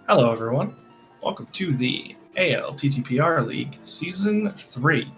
Hello, everyone. Welcome to the ALTTPR League Season 3.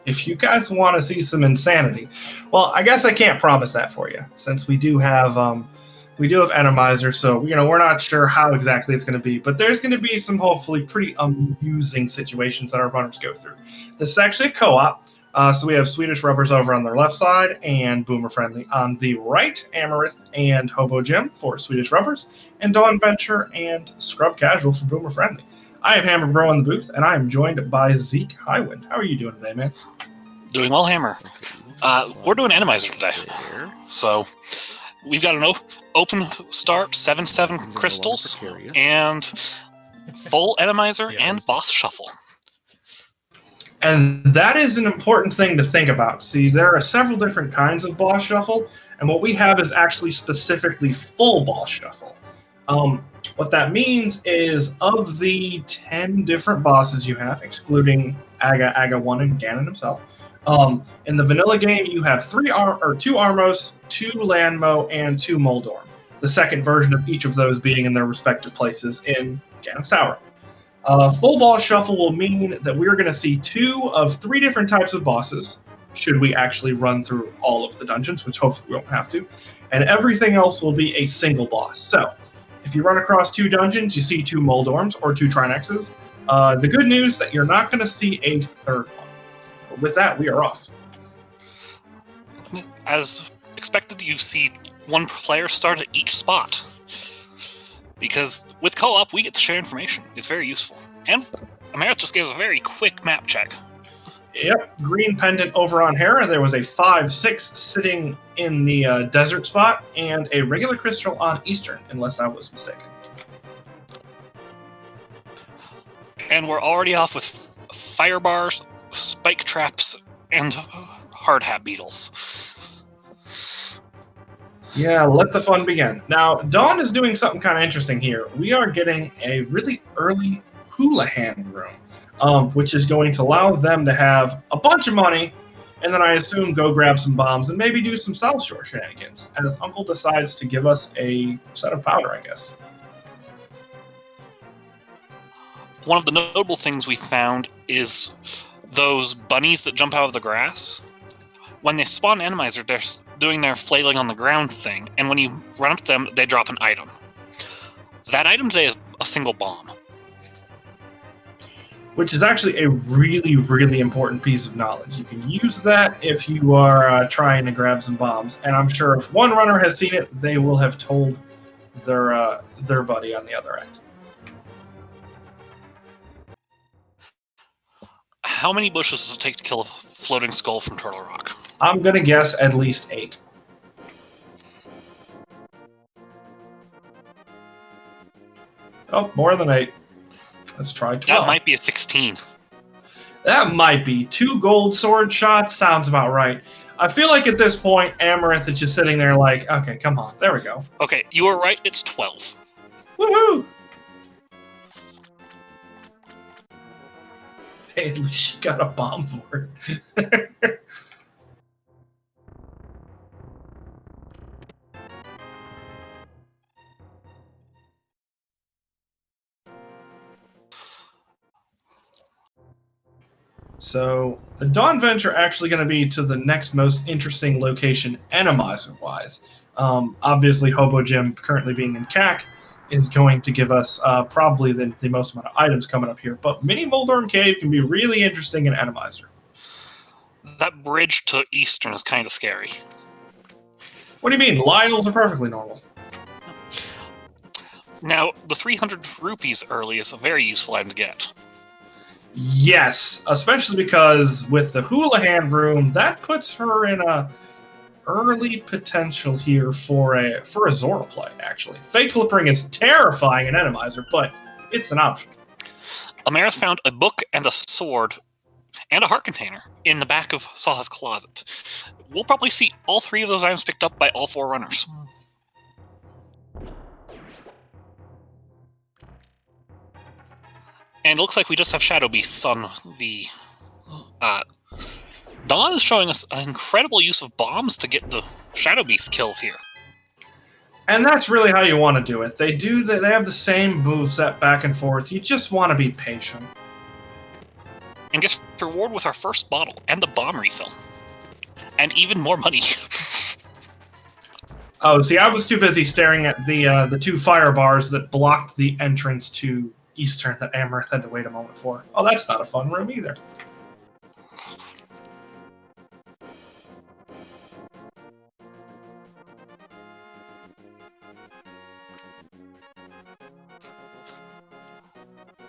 If you guys want to see some insanity, well, I guess I can't promise that for you, since we do have Atomizer, so we're not sure how exactly it's going to be, but there's going to be some hopefully pretty amusing situations that our runners go through. This is actually a co-op. So we have Swedish Rubbers over on their left side and Boomer Friendly on the right, Amarith and Hobojim for Swedish Rubbers, and Dawnventure and Scrubcasual for Boomer Friendly. I am Hammer Bro in the booth, and I am joined by Zeke Highwind. How are you doing today, man? Doing well, Hammer. We're doing Atomizer today. So we've got an open start, 7/7 crystals, and full Atomizer and boss shuffle. And that is an important thing to think about. See, there are several different kinds of boss shuffle, and what we have is actually specifically full boss shuffle. What that means is of the 10 different bosses you have, excluding Aga 1 and Ganon himself, in the vanilla game you have 2 Armos, 2 Landmo, and 2 Moldorm. The second version of each of those being in their respective places in Ganon's Tower. Full boss shuffle will mean that we're going to see 2 of 3 different types of bosses, should we actually run through all of the dungeons, which hopefully we won't have to, and everything else will be a single boss. So, if you run across 2 dungeons, you see 2 Moldorms or 2 Trinexes. The good news is that you're not going to see a third one. But with that, we are off. As expected, you see 1 player start at each spot. Because with co-op, we get to share information. It's very useful. And Amarith just gave us a very quick map check. Yep, green pendant over on Hera. There was a 5/6 sitting in the desert spot, and a regular crystal on Eastern, unless I was mistaken. And we're already off with fire bars, spike traps, and hard hat beetles. Yeah, let the fun begin. Now, Dawn is doing something kind of interesting here. We are getting a really early Houlihan room, which is going to allow them to have a bunch of money, and then I assume go grab some bombs and maybe do some South Shore shenanigans, as Uncle decides to give us a set of powder, I guess. One of the notable things we found is those bunnies that jump out of the grass. When they spawn Atomizer, they're doing their flailing on the ground thing, and when you run up to them, they drop an item. That item today is a single bomb. Which is actually a really, really important piece of knowledge. You can use that if you are trying to grab some bombs, and I'm sure if one runner has seen it, they will have told their buddy on the other end. How many bushes does it take to kill a floating skull from Turtle Rock? I'm going to guess at least 8. Oh, more than 8. Let's try 12. That might be a 16. That might be. 2 gold sword shots sounds about right. I feel like at this point, Amarith is just sitting there like, okay, come on. There we go. Okay, you were right. It's 12. Woohoo! Hey, at least she got a bomb for it. So, the Dawnventure actually going to be to the next most interesting location, Atomizer-wise. Obviously, Hobojim, currently being in CAC, is going to give us probably the most amount of items coming up here. But Mini Moldorm Cave can be really interesting in Atomizer. That bridge to Eastern is kind of scary. What do you mean? Lyles are perfectly normal. Now, the 300 rupees early is a very useful item to get. Yes, especially because with the Houlihan room, that puts her in a early potential here for a Zora play, actually. Fate Flippering is terrifying in Atomizer, but it's an option. Amarith found a book and a sword and a heart container in the back of Saha's closet. We'll probably see all 3 of those items picked up by all 4 runners. And it looks like we just have Shadow Beasts on the... Dawn is showing us an incredible use of bombs to get the Shadow Beast kills here. And that's really how you want to do it. They have the same moveset back and forth. You just want to be patient. And get reward with our first bottle and the bomb refill. And even more money. Oh, see, I was too busy staring at the 2 fire bars that blocked the entrance to Eastern that Amarith had to wait a moment for. Oh, that's not a fun room either.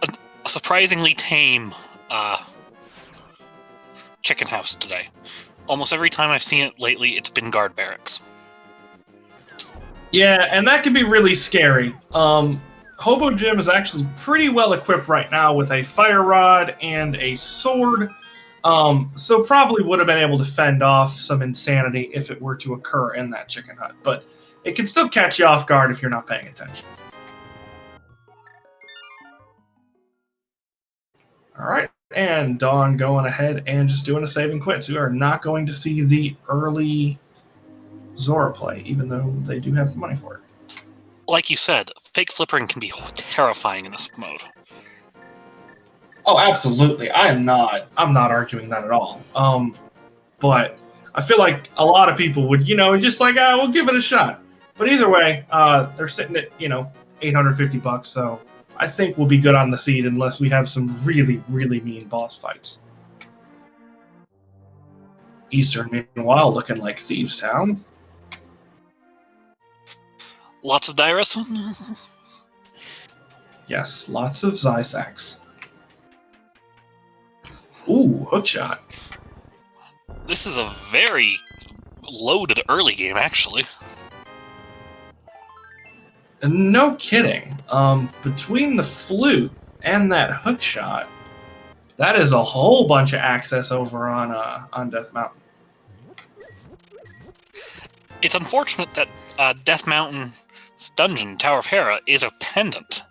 A surprisingly tame chicken house today. Almost every time I've seen it lately, it's been guard barracks. Yeah, and that can be really scary. Hobojim is actually pretty well equipped right now with a fire rod and a sword, so probably would have been able to fend off some insanity if it were to occur in that chicken hut, but it can still catch you off guard if you're not paying attention. Alright, and Dawn going ahead and just doing a save and quit, so we are not going to see the early Zora play, even though they do have the money for it. Like you said, fake flippering can be terrifying in this mode. Oh, absolutely. I'm not arguing that at all. But I feel like a lot of people would, just like, we'll give it a shot. But either way, they're sitting at, $850, so I think we'll be good on the seed unless we have some really, really mean boss fights. Eastern, meanwhile, looking like Thieves Town. Lots of Dyrus? Yes, lots of Zysax. Ooh, hookshot. This is a very loaded early game, actually. No kidding. Between the flute and that hookshot, that is a whole bunch of access over on Death Mountain. It's unfortunate that Death Mountain's dungeon, Tower of Hera, is a pendant.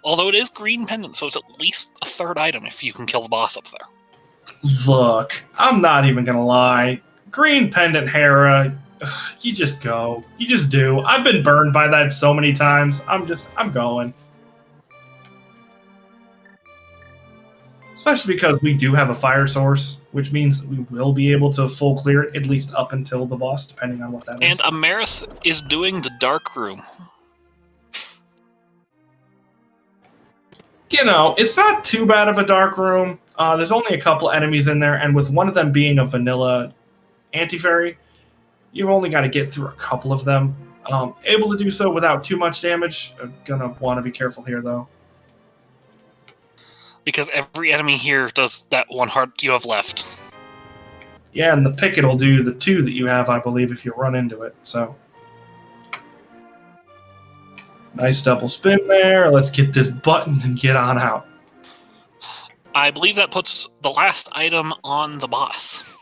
Although it is green pendant, so it's at least a 3rd item if you can kill the boss up there. Look, I'm not even gonna lie. Green pendant Hera, you just go. You just do. I've been burned by that so many times. I'm going. Especially because we do have a fire source, which means we will be able to full clear it, at least up until the boss, depending on what that is. And Amarith is doing the dark room. It's not too bad of a dark room. There's only a couple enemies in there, and with one of them being a vanilla anti-fairy, you've only got to get through a couple of them. Able to do so without too much damage. I'm gonna want to be careful here, though. Because every enemy here does that 1 heart you have left. Yeah, and the picket will do the 2 that you have, I believe, if you run into it, so... Nice double spin there. Let's get this button and get on out. I believe that puts the last item on the boss.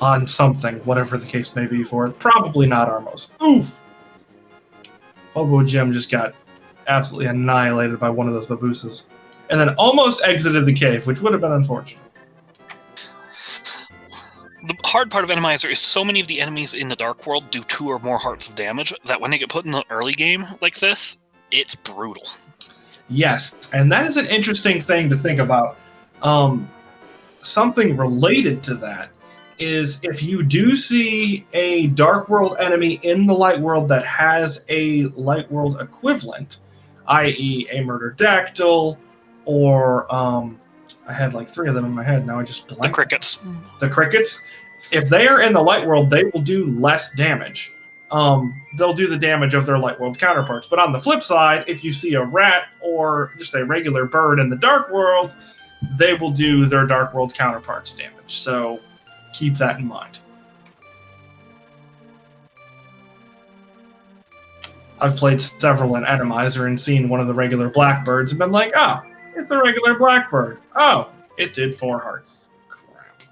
On something, whatever the case may be for it. Probably not Armos. Oof! Hobojim just got absolutely annihilated by one of those babooses. And then almost exited the cave, which would have been unfortunate. The hard part of Enemizer is so many of the enemies in the Dark World do 2 or more hearts of damage that when they get put in the early game like this, it's brutal. Yes, and that is an interesting thing to think about. Something related to that is if you do see a Dark World enemy in the Light World that has a Light World equivalent, i.e. a Murderdactyl, or I had like 3 of them in my head, now I just blanked. The crickets. The crickets. If they are in the Light World, they will do less damage. They'll do the damage of their Light World counterparts. But on the flip side, if you see a rat or just a regular bird in the Dark World, they will do their Dark World counterparts damage. So keep that in mind. I've played several in Enemizer and seen one of the regular blackbirds and been like, oh, it's a regular blackbird. Oh, it did 4 hearts. Crap.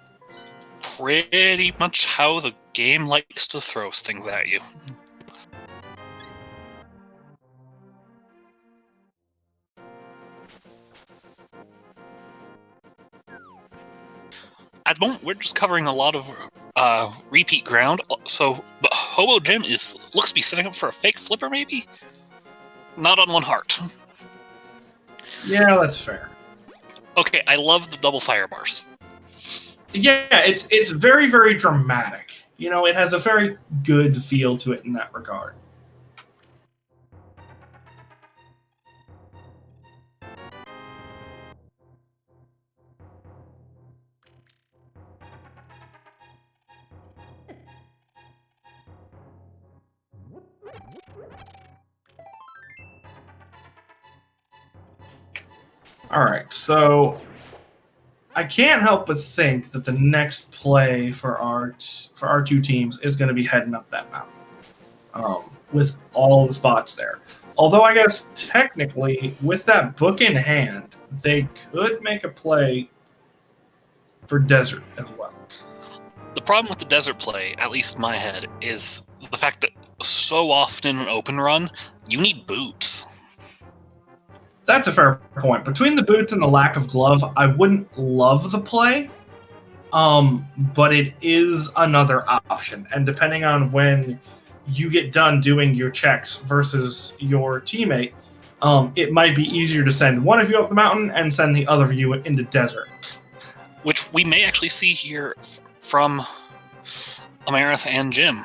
Pretty much how the game likes to throw things at you. At the moment, we're just covering a lot of repeat ground. So, but Hobojim looks to be setting up for a fake flipper, maybe? Not on one heart. Yeah, that's fair. Okay, I love the double fire bars. Yeah, it's very, very dramatic. You know, it has a very good feel to it in that regard. All right, so I can't help but think that the next play for our two teams is going to be heading up that mountain, with all the spots there. Although I guess technically, with that book in hand, they could make a play for desert as well. The problem with the desert play, at least in my head, is the fact that so often in an open run, you need boots. That's a fair point. Between the boots and the lack of glove, I wouldn't love the play, but it is another option. And depending on when you get done doing your checks versus your teammate, it might be easier to send one of you up the mountain and send the other of you into desert. Which we may actually see here from Amarith and Jim.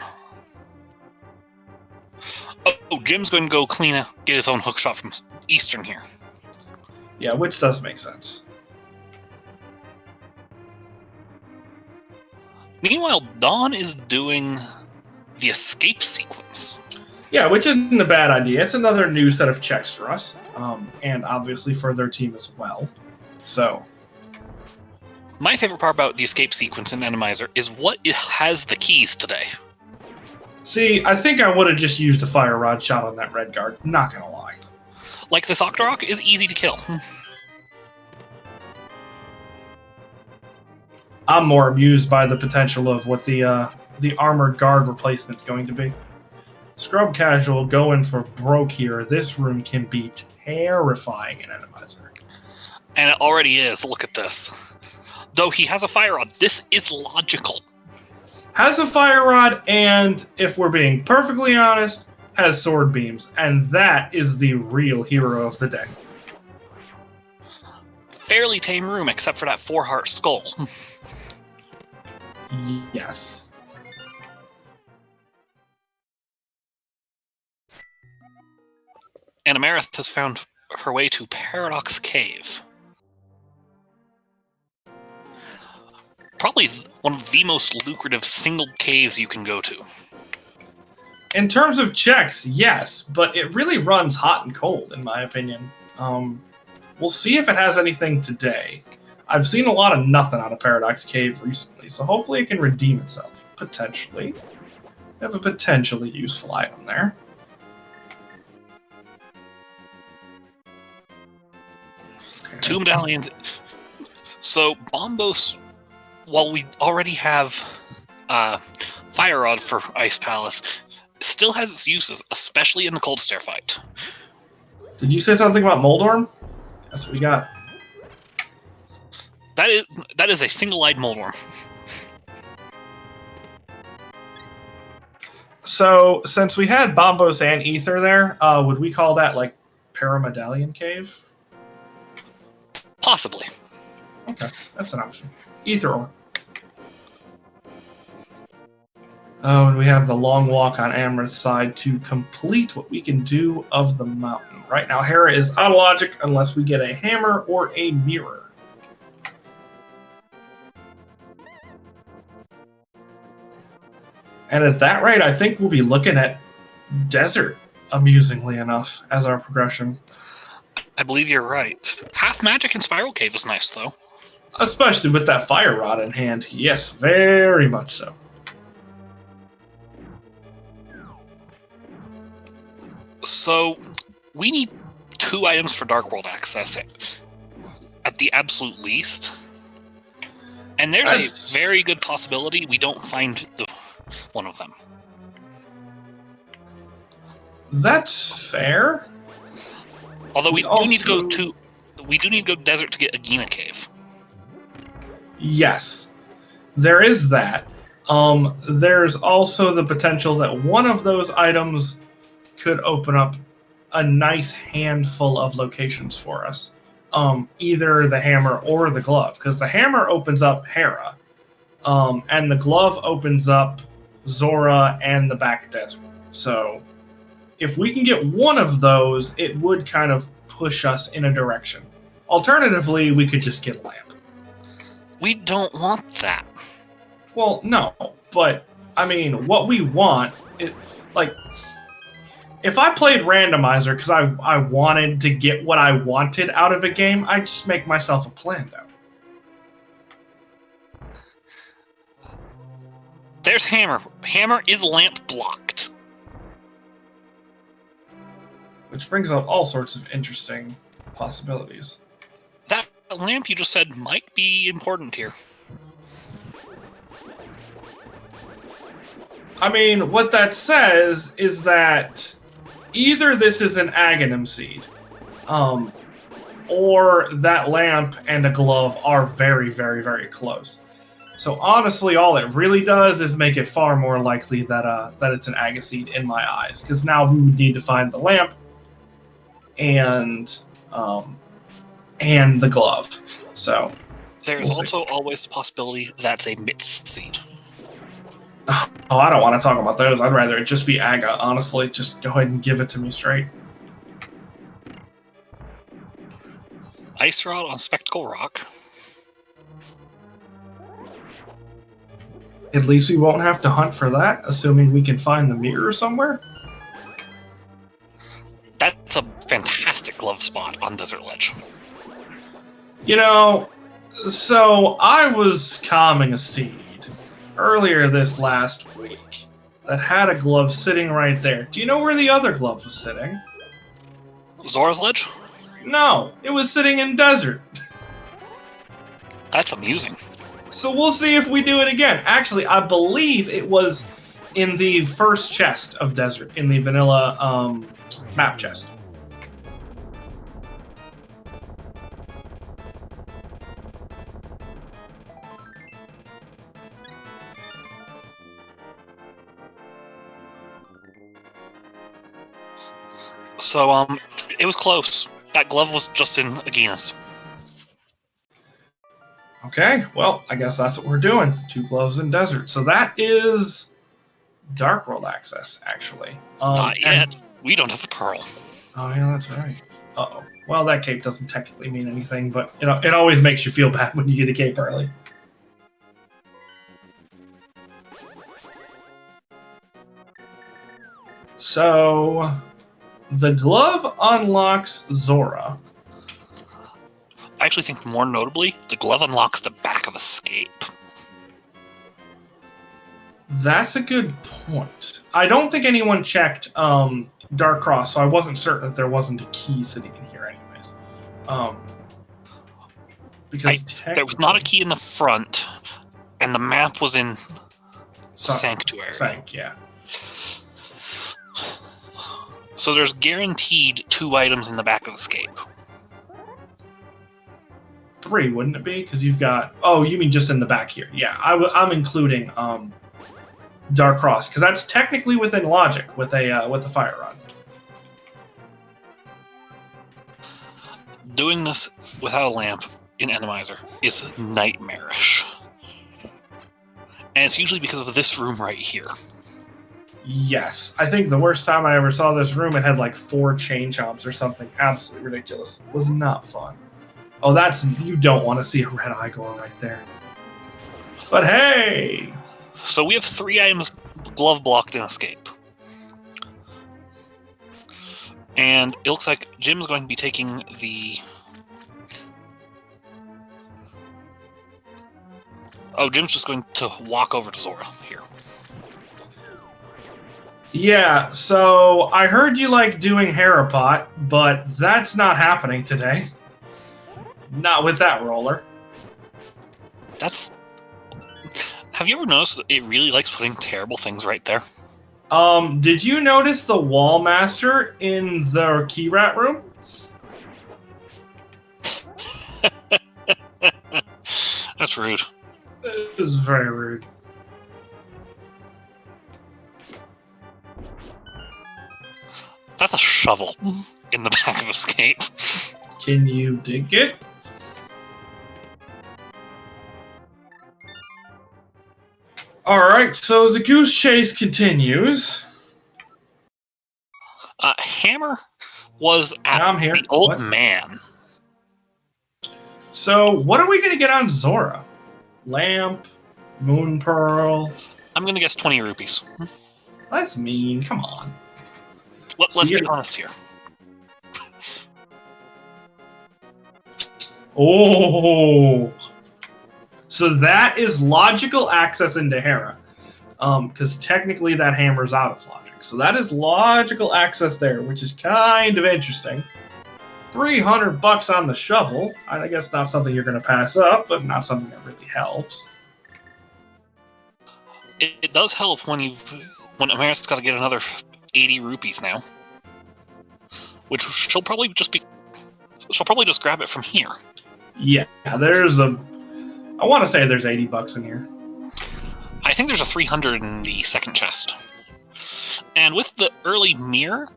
Oh, Jim's going to go get his own hook shot from Eastern here. Yeah, which does make sense. Meanwhile, Dawn is doing the escape sequence. Yeah, which isn't a bad idea. It's another new set of checks for us, and obviously for their team as well. So, my favorite part about the escape sequence in Enemizer is what it has the keys today. See, I think I would have just used a fire rod shot on that red guard. Not gonna lie. Like this Octorok is easy to kill. I'm more amused by the potential of what the armored guard replacement's going to be. Scrubcasual going for broke here. This room can be terrifying in Enemizer. And it already is. Look at this. Though he has a fire rod, this is logical. Has a fire rod, and if we're being perfectly honest, has sword beams, and that is the real hero of the day. Fairly tame room, except for that 4-heart skull. Yes. And Amarith has found her way to Paradox Cave. Probably one of the most lucrative single caves you can go to. In terms of checks, yes, but it really runs hot and cold, in my opinion. We'll see if it has anything today. I've seen a lot of nothing out of Paradox Cave recently, so hopefully it can redeem itself. Potentially. We have a potentially useful item there. Okay. 2 medallions. So, Bombos, while we already have Fire Rod for Ice Palace, still has its uses, especially in the Cold Stare fight. Did you say something about Moldorm? That's what we got. That is a single-eyed Moldorm. So, since we had Bombos and Ether there, would we call that, like, Paramedallion Cave? Possibly. Okay, that's an option. Ether or. Oh, and we have the long walk on Amarith's side to complete what we can do of the mountain. Right now, Hera is out of logic unless we get a hammer or a mirror. And at that rate, I think we'll be looking at desert, amusingly enough, as our progression. I believe you're right. Half Magic and Spiral Cave is nice, though. Especially with that fire rod in hand. Yes, very much so. So, we need 2 items for Dark World access, at the absolute least. And there's a very good possibility we don't find one of them. That's fair. Although we do need to go desert to get Agena Cave. Yes, there is that. There's also the potential that one of those items could open up a nice handful of locations for us. Either the hammer or the glove, because the hammer opens up Hera, and the glove opens up Zora and the back desert. So if we can get one of those, it would kind of push us in a direction. Alternatively, we could just get a lamp. We don't want that. Well, no, but I mean, what we want, if I played randomizer because I wanted to get what I wanted out of a game, I'd just make myself a Plando. There's hammer. Hammer is lamp blocked. Which brings up all sorts of interesting possibilities. That lamp you just said might be important here. I mean, what that says is that either this is an Aghanim seed, or that lamp and a glove are very, very, very close. So honestly, all it really does is make it far more likely that it's an Aga seed in my eyes, because now we would need to find the lamp and the glove. So there's also always the possibility that's a Mitz seed. Oh, I don't want to talk about those. I'd rather it just be Aga, honestly. Just go ahead and give it to me straight. Ice Rod on Spectacle Rock. At least we won't have to hunt for that, assuming we can find the mirror somewhere. That's a fantastic glove spot on Desert Ledge. You know, so I was calming a steed earlier this last week that had a glove sitting right there. Do you know where the other glove was sitting? Zora's Ledge? No, it was sitting in desert. That's amusing. So we'll see if we do it again. Actually, I believe it was in the first chest of desert, in the vanilla map chest. So, it was close. That glove was just in Aegina's. Okay, well, I guess that's what we're doing. 2 gloves in desert. So that is Dark World access, actually. Not yet. We don't have a pearl. Oh, yeah, that's right. Uh-oh. Well, that cape doesn't technically mean anything, but it always makes you feel bad when you get a cape early. So the glove unlocks Zora. I actually think more notably, the glove unlocks the back of Escape. That's a good point. I don't think anyone checked Dark Cross, so I wasn't certain that there wasn't a key sitting in here anyways. Because there was not a key in the front, and the map was in Sanctuary. Yeah. So there's guaranteed 2 items in the back of Escape. 3, wouldn't it be? Because you've got... Oh, you mean just in the back here. Yeah, I'm including Dark Cross, because that's technically within logic with a fire rod. Doing this without a lamp in Enemizer is nightmarish. And it's usually because of this room right here. Yes. I think the worst time I ever saw this room, it had like 4 chain chomps or something absolutely ridiculous. It was not fun. Oh, you don't want to see a red eye going right there. But hey! So we have 3 items glove blocked in Escape. And it looks like Jim's going to be taking the... Oh, Jim's just going to walk over to Zora here. Yeah, so I heard you like doing Harapot, but that's not happening today. Not with that roller. Have you ever noticed that it really likes putting terrible things right there? Did you notice the Wall Master in the Key Rat room? That's rude. It was very rude. That's a shovel in the back of Escape. Can you dig it? Alright, so the goose chase continues. Hammer was at I'm here. the old What? man. So, what are we going to get on Zora? Lamp? Moon Pearl? I'm going to guess 20 rupees. That's mean. Come on. Let's be honest here. Oh! So that is logical access into Hera. Because technically that hammer's out of logic. So that is logical access there, which is kind of interesting. $300 on the shovel. I guess not something you're going to pass up, but not something that really helps. It does help when Amarith's got to get another 80 rupees now. Which she'll probably just grab it from here. Yeah, I want to say there's $80 in here. I think there's a 300 in the second chest. And with the early mirror,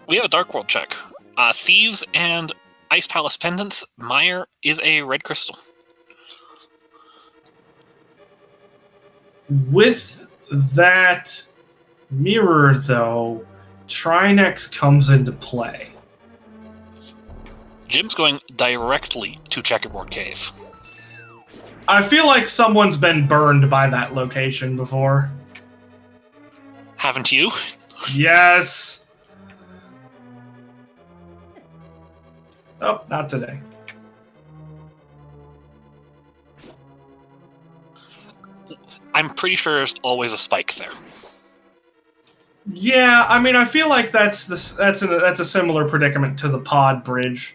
we have a Dark World check. Thieves and Ice Palace pendants. Meyer is a red crystal. With that mirror, though, Trinex comes into play. Jim's going directly to Checkerboard Cave. I feel like someone's been burned by that location before. Haven't you? Yes. Oh, not today. I'm pretty sure there's always a spike there. Yeah, I mean, I feel like that's a similar predicament to the pod bridge.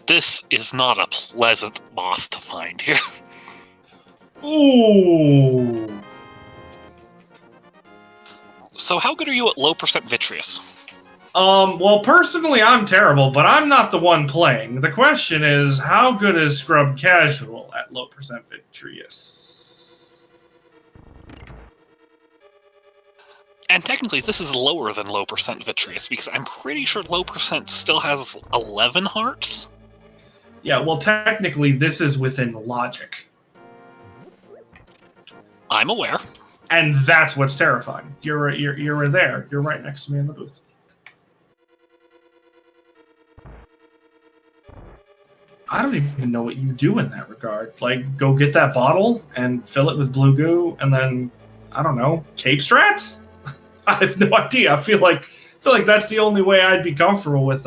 This is not a pleasant boss to find here. Ooh. So how good are you at low percent vitreous? Well, personally, I'm terrible, but I'm not the one playing. The question is, how good is Scrubcasual at low percent vitreous? And technically, this is lower than low percent vitreous, because I'm pretty sure low percent still has 11 hearts. Yeah, well, technically, this is within logic. I'm aware. And that's what's terrifying. You're there. You're right next to me in the booth. I don't even know what you do in that regard. Like, go get that bottle and fill it with blue goo, and then, I don't know, cape strats? I have no idea. I feel like that's the only way I'd be comfortable with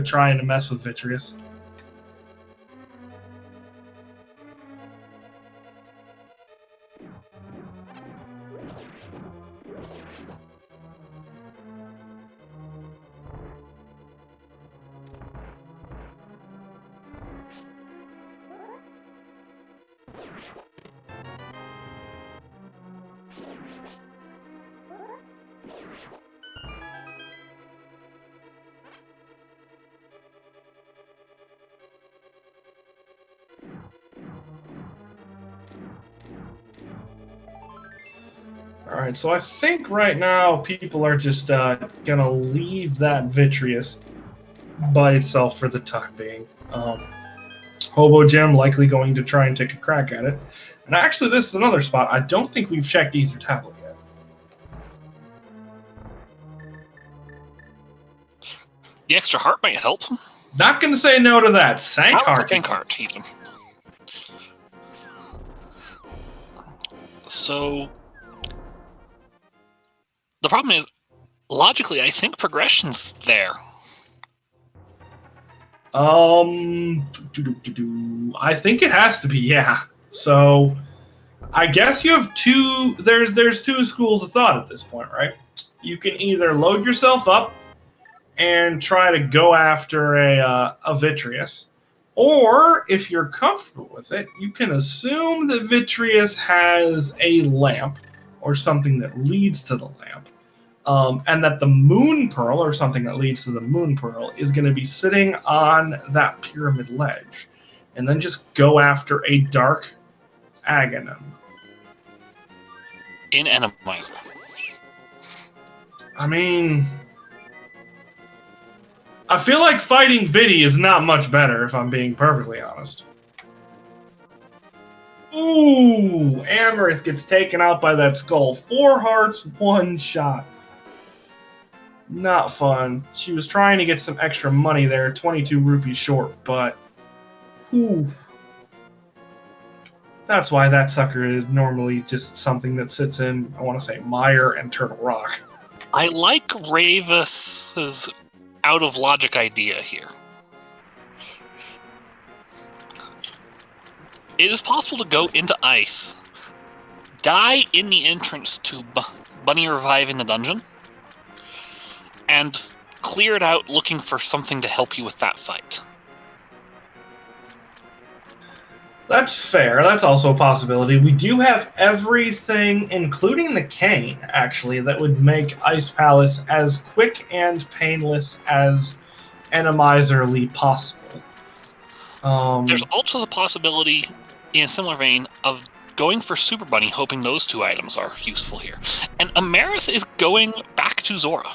trying to mess with vitreous. Alright, so I think right now people are just gonna leave that vitreous by itself for the time being. Hobojim likely going to try and take a crack at it. And actually, this is another spot. I don't think we've checked Ether Tablet yet. The extra heart might help. Not going to say no to that. Sank heart. Sank heart, even. So, the problem is, logically, I think progression's there. I think it has to be, yeah. So, I guess you have two. There's two schools of thought at this point, right? You can either load yourself up and try to go after a vitreous, or if you're comfortable with it, you can assume that vitreous has a lamp or something that leads to the lamp. And that the moon pearl, or something that leads to the moon pearl, is going to be sitting on that pyramid ledge. And then just go after a dark aghanim. in Enemizer. I mean, I feel like fighting Vidi is not much better, if I'm being perfectly honest. Ooh, Amarith gets taken out by that skull. 4 hearts, 1 shot. Not fun. She was trying to get some extra money there, 22 rupees short, but... Whew. That's why that sucker is normally just something that sits in, I want to say, Mire and Turtle Rock. I like Ravis's out-of-logic idea here. It is possible to go into ice, die in the entrance to Bunny Revive in the dungeon, and clear it out looking for something to help you with that fight. That's fair. That's also a possibility. We do have everything, including the cane, actually, that would make Ice Palace as quick and painless as Enemizerly possible. There's also the possibility, in a similar vein, of going for Super Bunny, hoping those 2 items are useful here. And Amarith is going back to Zora.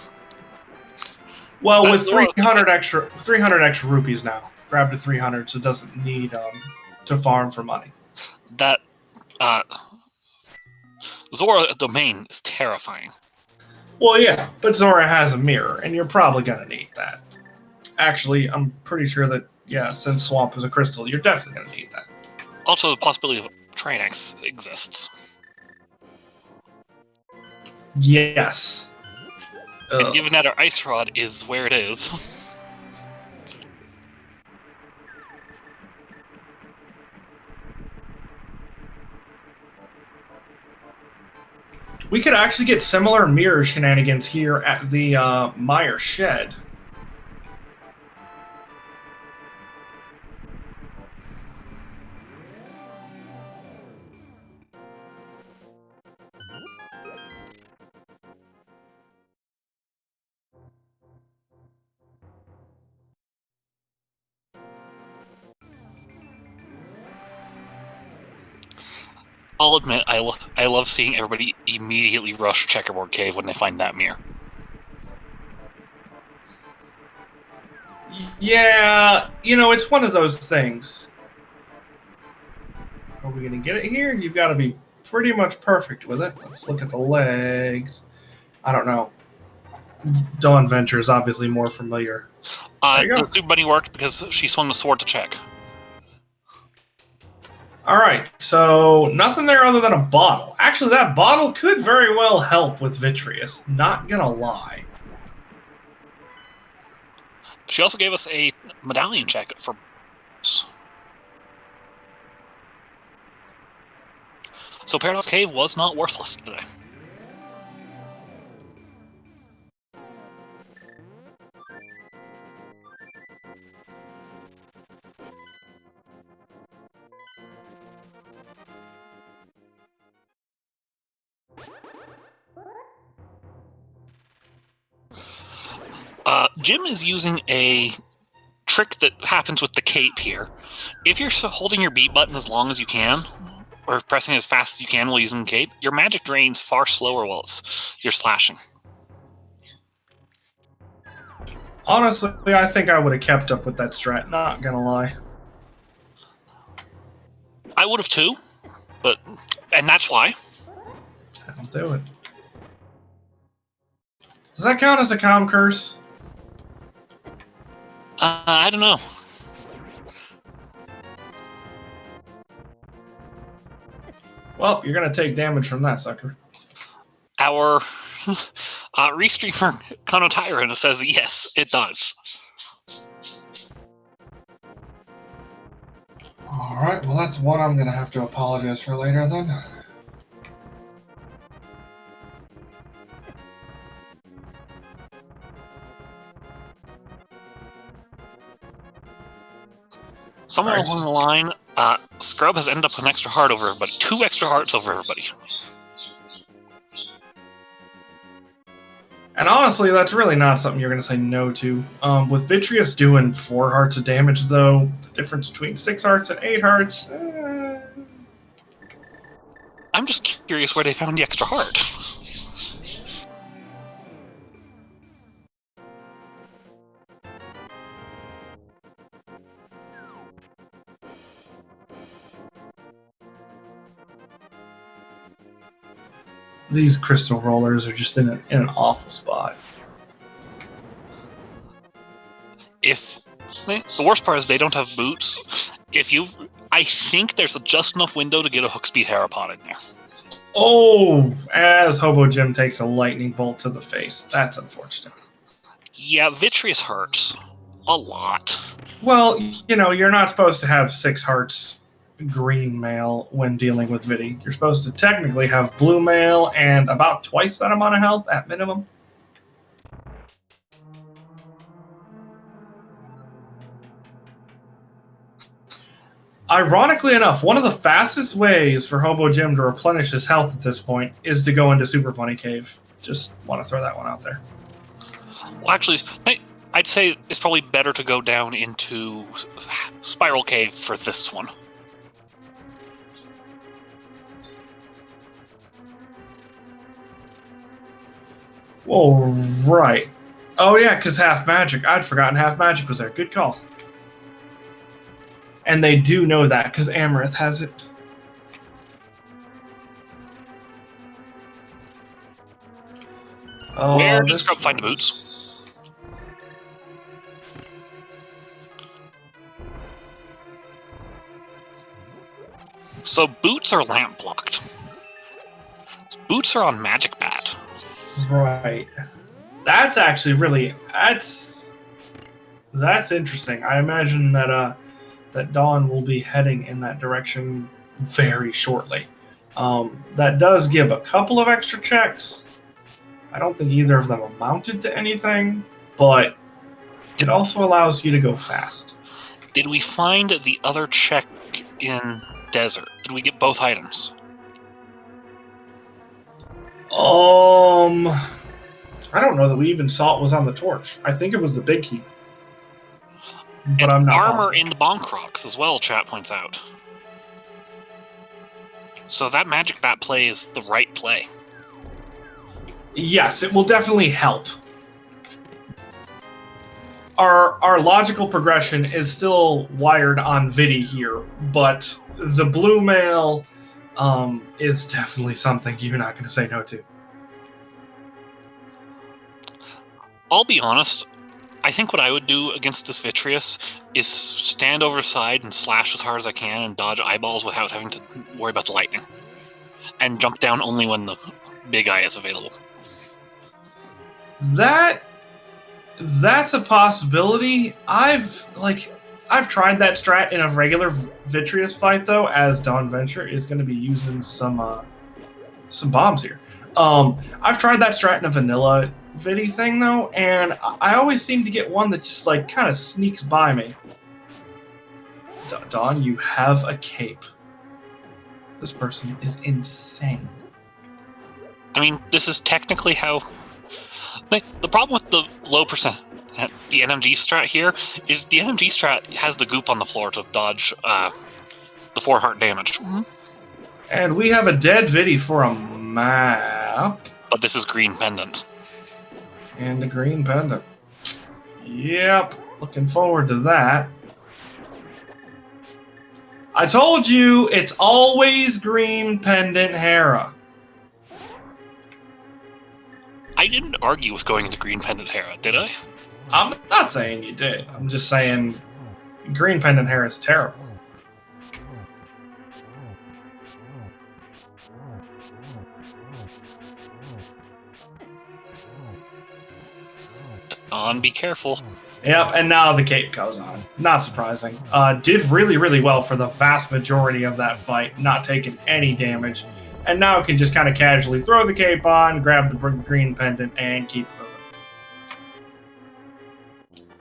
Well, with 300 extra rupees now. Grab to 300, so it doesn't need to farm for money. That Zora domain is terrifying. Well, yeah, but Zora has a mirror, and you're probably going to need that. Actually, I'm pretty sure that, yeah, since Swamp is a crystal, you're definitely going to need that. Also, the possibility of Trainax exists. Yes. And given that our Ice Rod is where it is... We could actually get similar mirror shenanigans here at the Mire Shed. I'll admit, I love seeing everybody immediately rush Checkerboard Cave when they find that mirror. Yeah, you know, it's one of those things. Are we going to get it here? You've got to be pretty much perfect with it. Let's look at the legs. I don't know. Dawnventure is obviously more familiar. The Super Bunny worked because she swung the sword to check. Alright, so nothing there other than a bottle. Actually, that bottle could very well help with Vitreous. Not gonna lie. She also gave us a medallion check for... So Paradox Cave was not worthless today. Jim is using a trick that happens with the cape here. If you're holding your beat button as long as you can, or pressing as fast as you can while using the cape, your magic drains far slower while you're slashing. Honestly, I think I would have kept up with that strat, not gonna lie. I would have too, and that's why. I'll do it. Does that count as a comm curse? I don't know. Well, you're going to take damage from that, sucker. Our restreamer, Konotyron, says yes, it does. Alright, well that's one I'm going to have to apologize for later then. Somewhere along the line, Scrub has ended up with an extra heart over everybody. 2 extra hearts over everybody. And honestly, that's really not something you're going to say no to. With Vitreous doing 4 hearts of damage, though, the difference between 6 hearts and 8 hearts... I'm just curious where they found the extra heart. These crystal rollers are just in an awful spot. The worst part is they don't have boots. I think there's just enough window to get a hook speed Herapod in there. Oh, as Hobojim takes a lightning bolt to the face. That's unfortunate. Yeah, Vitreous hurts a lot. Well, you're not supposed to have 6 hearts green mail when dealing with Vidi. You're supposed to technically have blue mail and about twice that amount of health at minimum. Ironically enough, one of the fastest ways for Hobojim to replenish his health at this point is to go into Super Bunny Cave. Just want to throw that one out there. Well, actually, I'd say it's probably better to go down into Spiral Cave for this one. Well, right. Oh, yeah, because Half Magic. I'd forgotten Half Magic was there. Good call. And they do know that because Amarith has it. Where does Scrub find the boots? So boots are lamp blocked. Boots are on Magic Bat. Right. That's actually really that's interesting. I imagine that Dawn will be heading in that direction very shortly. That does give a couple of extra checks. I don't think either of them amounted to anything, but it also allows you to go fast. Did we find the other check in Desert? Did we get both items? I don't know that we even saw it was on the torch. I think it was the big key. But I'm not armor positive. in the Bonk Rocks as well, chat points out. So that Magic Bat play is the right play. Yes, it will definitely help. Our logical progression is still wired on Vidi here, but the blue mail is definitely something you're not going to say no to. I'll be honest, I think what I would do against this Vitreous is stand over side and slash as hard as I can and dodge eyeballs without having to worry about the lightning. And jump down only when the big eye is available. That's a possibility. I've tried that strat in a regular Vitreous fight though, as Dawnvenure is going to be using some bombs here. I've tried that strat in a vanilla Vidi thing though, and I always seem to get one that just kind of sneaks by me. Dawn, you have a cape. This person is insane. I mean, this is technically how... The problem with the low percent, the NMG strat here, is the NMG strat has the goop on the floor to dodge the 4 heart damage. Mm-hmm. And we have a dead Vidi for a map. But this is green pendant. And a green pendant. Yep, looking forward to that. I told you, it's always green pendant Hera. I didn't argue with going into green pendant Hera, did I? I'm not saying you did. I'm just saying green pendant Hera is terrible. Dawn, be careful. Yep, and now the cape goes on. Not surprising. Did really, really well for the vast majority of that fight, not taking any damage. And now can just kind of casually throw the cape on, grab the green pendant, and keep moving.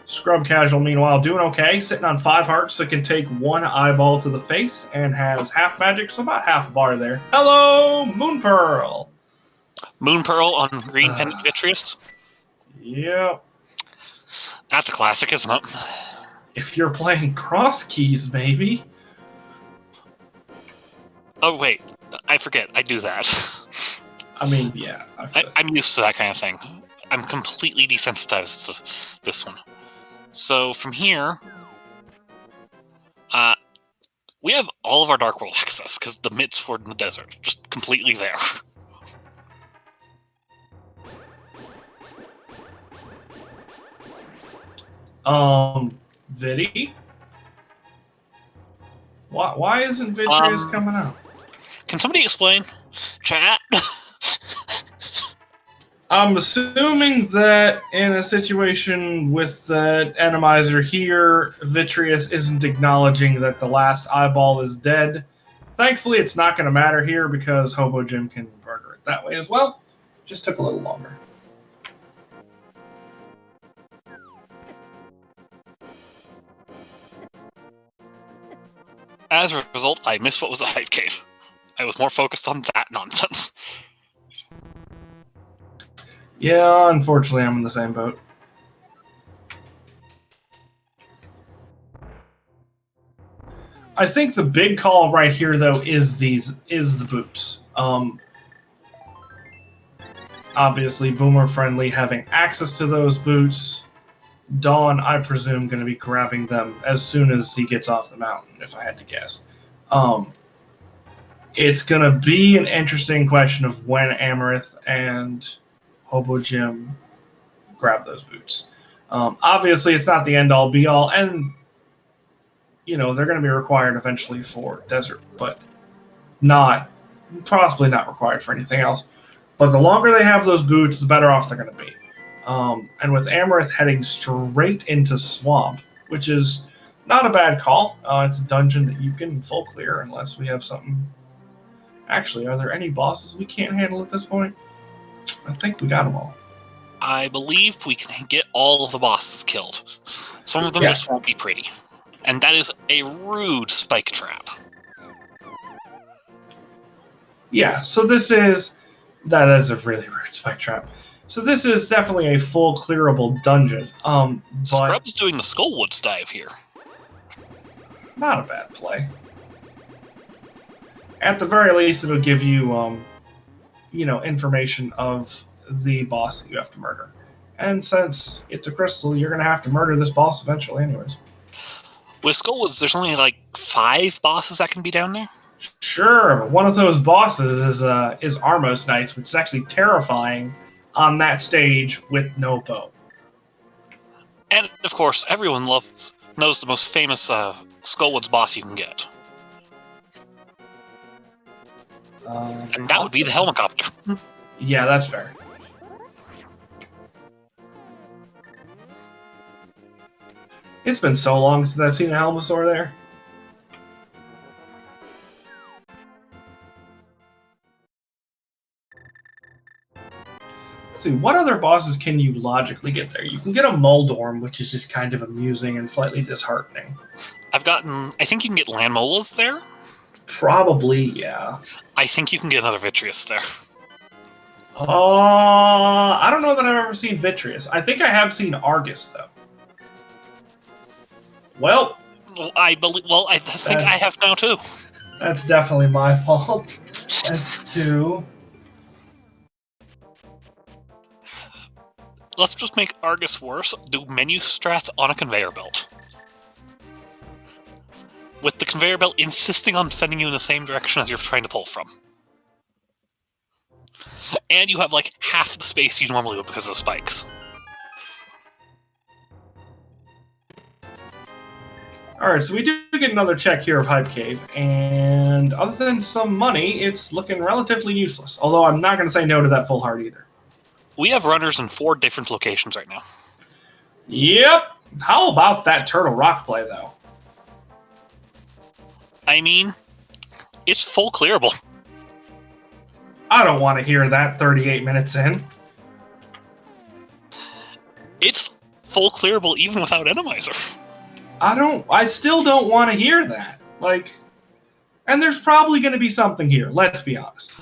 Scrubcasual, meanwhile, doing okay, sitting on 5 hearts, so can take 1 eyeball to the face, and has half magic, so about half a bar there. Hello, Moon Pearl! Moon Pearl on green pendant Vitreous? Yep. That's a classic, isn't it? If you're playing cross keys, maybe. Oh, wait. I forget. I do that. I mean, yeah. I'm used to that kind of thing. I'm completely desensitized to this one. So from here, we have all of our Dark World access because the mitts were in the desert, just completely there. Vidi? Why isn't Vitreous coming out? Can somebody explain? Chat? I'm assuming that in a situation with the Enemizer here, Vitreous isn't acknowledging that the last eyeball is dead. Thankfully, it's not going to matter here because Hobojim can murder it that way as well. Just took a little longer. As a result, I missed what was a hype cave. I was more focused on that nonsense. Yeah, unfortunately, I'm in the same boat. I think the big call right here, though, is the boots. Obviously, Boomer Friendly having access to those boots. Dawn, I presume, going to be grabbing them as soon as he gets off the mountain, if I had to guess. It's going to be an interesting question of when Amarith and Hobojim grab those boots. Obviously, it's not the end-all, be-all, and they're going to be required eventually for desert, but possibly not required for anything else. But the longer they have those boots, the better off they're going to be. And with Amarith heading straight into Swamp, which is not a bad call. It's a dungeon that you can full clear unless we have something. Actually, are there any bosses we can't handle at this point? I think we got them all. I believe we can get all of the bosses killed. Some of them just won't be pretty. And that is a rude spike trap. Yeah, so that is a really rude spike trap. So this is definitely a full clearable dungeon. But Scrub's doing the Skullwoods dive here. Not a bad play. At the very least, it'll give you, information of the boss that you have to murder. And since it's a crystal, you're going to have to murder this boss eventually anyways. With Skullwoods, there's only like 5 bosses that can be down there? Sure, but one of those bosses is Armos Knights, which is actually terrifying on that stage with no bow. And, of course, everyone knows the most famous Skullwoods boss you can get. And that would be the Helmicopter. Yeah, that's fair. It's been so long since I've seen a Helmosaur there. Let's see, what other bosses can you logically get there? You can get a Muldorm, which is just kind of amusing and slightly disheartening. I think you can get Landmolas there. Probably, yeah. I think you can get another Vitreous there. I don't know that I've ever seen Vitreous. I think I have seen Argus, though. Well, I think I have now, too. That's definitely my fault. That's 2. Let's just make Argus worse. Do menu strats on a conveyor belt. With the conveyor belt insisting on sending you in the same direction as you're trying to pull from. And you have like half the space you normally would because of spikes. Alright, so we do get another check here of Hype Cave, and other than some money, it's looking relatively useless. Although I'm not going to say no to that full heart either. We have runners in 4 different locations right now. Yep! How about that Turtle Rock play, though? I mean, it's full clearable. I don't want to hear that 38 minutes in. It's full clearable even without Enemizer. I still don't want to hear that. And there's probably going to be something here, let's be honest.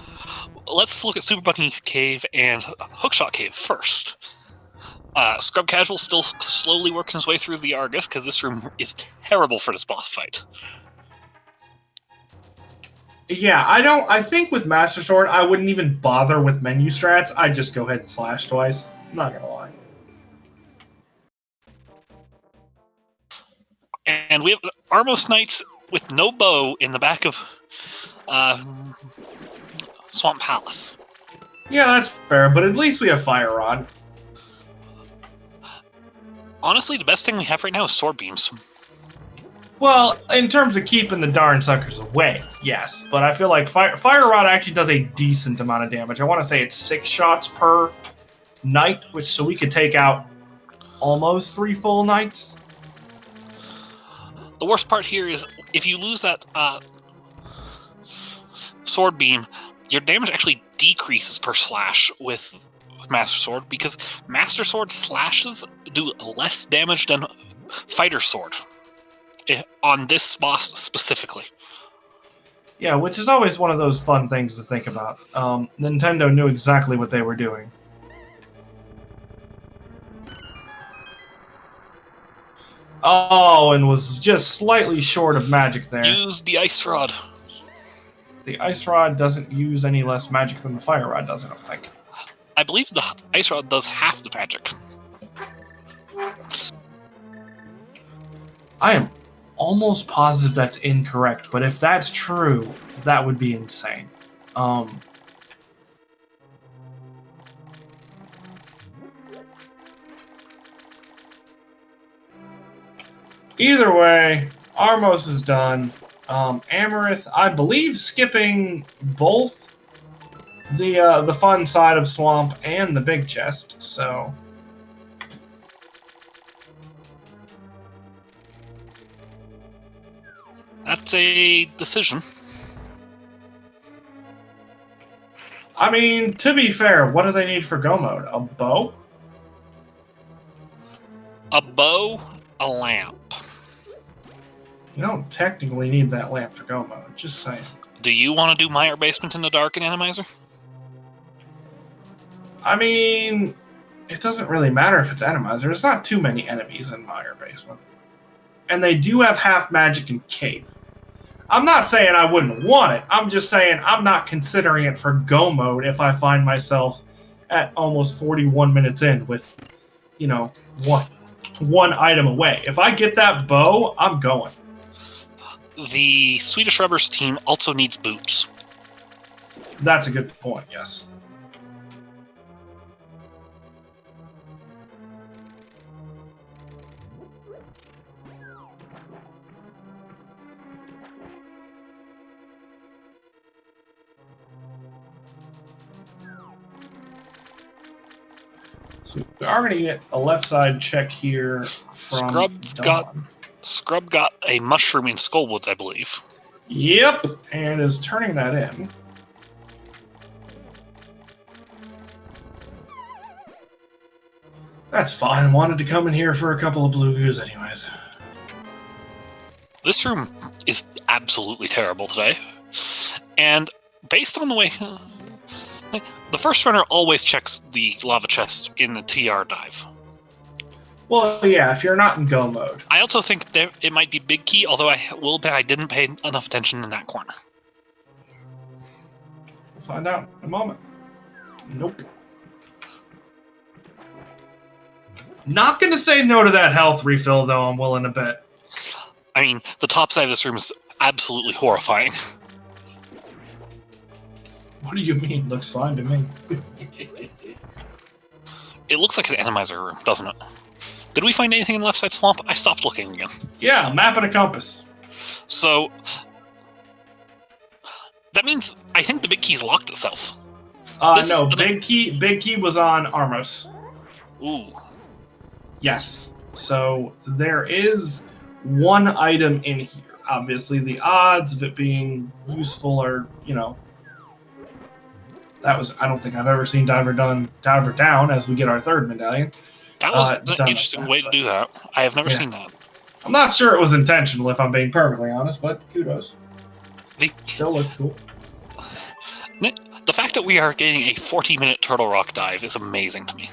Let's look at Super Bunny Cave and Hookshot Cave first. Scrubcasual still slowly working his way through the Argus, because this room is terrible for this boss fight. Yeah, I think with Master Sword, I wouldn't even bother with menu strats. I'd just go ahead and slash twice. I'm not gonna lie. And we have Armos Knights with no bow in the back of Swamp Palace. Yeah, that's fair, but at least we have Fire Rod. Honestly, the best thing we have right now is sword beams. Well, in terms of keeping the darn suckers away, yes. But I feel like Fire Rod actually does a decent amount of damage. I want to say it's 6 shots per knight, so we could take out almost 3 full knights. The worst part here is if you lose that sword beam, your damage actually decreases per slash with Master Sword, because Master Sword slashes do less damage than Fighter Sword on this boss specifically. Yeah, which is always one of those fun things to think about. Nintendo knew exactly what they were doing. Oh, and was just slightly short of magic there. Use the Ice Rod. The Ice Rod doesn't use any less magic than the Fire Rod does, I don't think. I believe the Ice Rod does half the magic. I am almost positive that's incorrect, but if that's true, that would be insane. Either way, Armos is done. Amarith, I believe, skipping both the fun side of Swamp and the big chest, so... That's a decision. I mean, to be fair, what do they need for Go Mode? A bow? A bow, a lamp. You don't technically need that lamp for Go Mode, just saying. Do you want to do Mire Basement in the Dark and Animizer? I mean, it doesn't really matter if it's Animizer. There's not too many enemies in Mire Basement. And they do have half magic and cape. I'm not saying I wouldn't want it. I'm just saying I'm not considering it for Go Mode if I find myself at almost 41 minutes in with, one item away. If I get that bow, I'm going. The Swedish Rubbers team also needs boots. That's a good point, yes. So we are going to get a left side check here from Scrub got a mushroom in Skullwoods, I believe. Yep, and is turning that in. That's fine. Wanted to come in here for a couple of blue goos anyways. This room is absolutely terrible today. And based on the way... The first runner always checks the lava chest in the TR dive. Well, yeah, if you're not in Go Mode. I also think it might be Big Key, although I will bet I didn't pay enough attention in that corner. We'll find out in a moment. Nope. Not going to say no to that health refill, though, I'm willing to bet. I mean, the top side of this room is absolutely horrifying. What do you mean? Looks fine to me. It looks like an Animizer room, doesn't it? Did we find anything in the left side swamp? I stopped looking again. Yeah, a map and a compass. So, that means I think the Big Key's locked itself. No, Big Key was on Armos. Ooh. Yes. So there is one item in here. Obviously, the odds of it being useful are, I don't think I've ever seen Diver down as we get our third medallion. That was an interesting way to do that. I have never seen that. I'm not sure it was intentional, if I'm being perfectly honest, but kudos. Still look cool. The fact that we are getting a 40-minute Turtle Rock dive is amazing to me.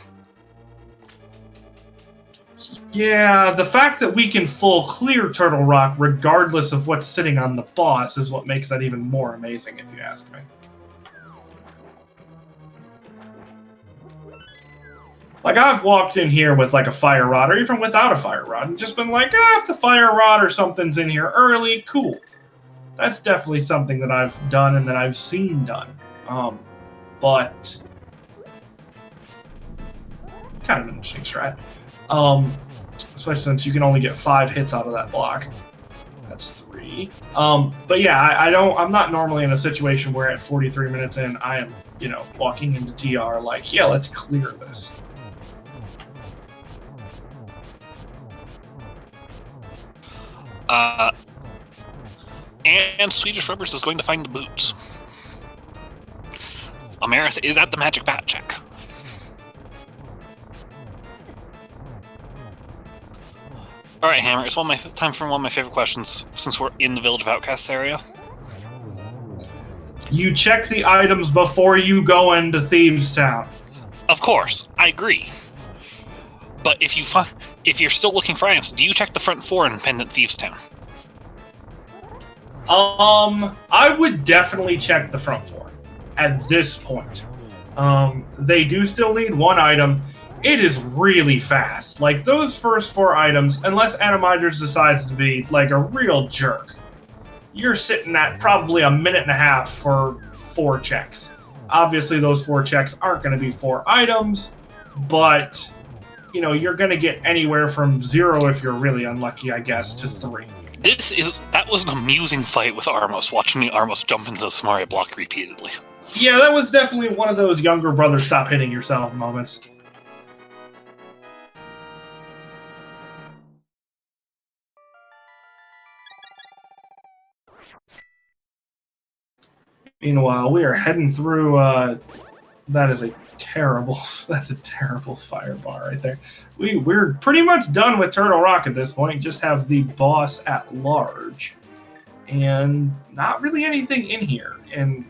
Yeah, the fact that we can full clear Turtle Rock regardless of what's sitting on the boss is what makes that even more amazing, if you ask me. Like, I've walked in here with, like, a fire rod, or even without a fire rod, and just been like, if the fire rod or something's in here early, cool. That's definitely something that I've done and that I've seen done. But kind of an interesting strat. Especially since you can only get 5 hits out of that block. That's 3. But yeah, I'm not normally in a situation where at 43 minutes in, I am, walking into TR like, yeah, let's clear this. And Swedish Rubbers is going to find the boots. Amarith is at the magic bat check. Alright, Hammer, it's time for one of my favorite questions, since we're in the Village of Outcasts area. You check the items before you go into Thieves' Town. Of course, I agree. But if you're still looking for items, do you check the front 4 in Pendant Thieves' Town? I would definitely check the front 4 at this point. They do still need 1 item. It is really fast. Like, those first 4 items, unless Atomizers decides to be, like, a real jerk, you're sitting at probably a minute and a half for 4 checks. Obviously, those 4 checks aren't going to be 4 items, but, you're going to get anywhere from 0 if you're really unlucky, I guess, to 3. That was an amusing fight with Armos, watching the Armos jump into the Samaria block repeatedly. Yeah, that was definitely one of those younger brother stop hitting yourself moments. Meanwhile, we are heading through, that's a terrible fire bar right there. We're pretty much done with Turtle Rock at this point, just have the boss at large. And not really anything in here. And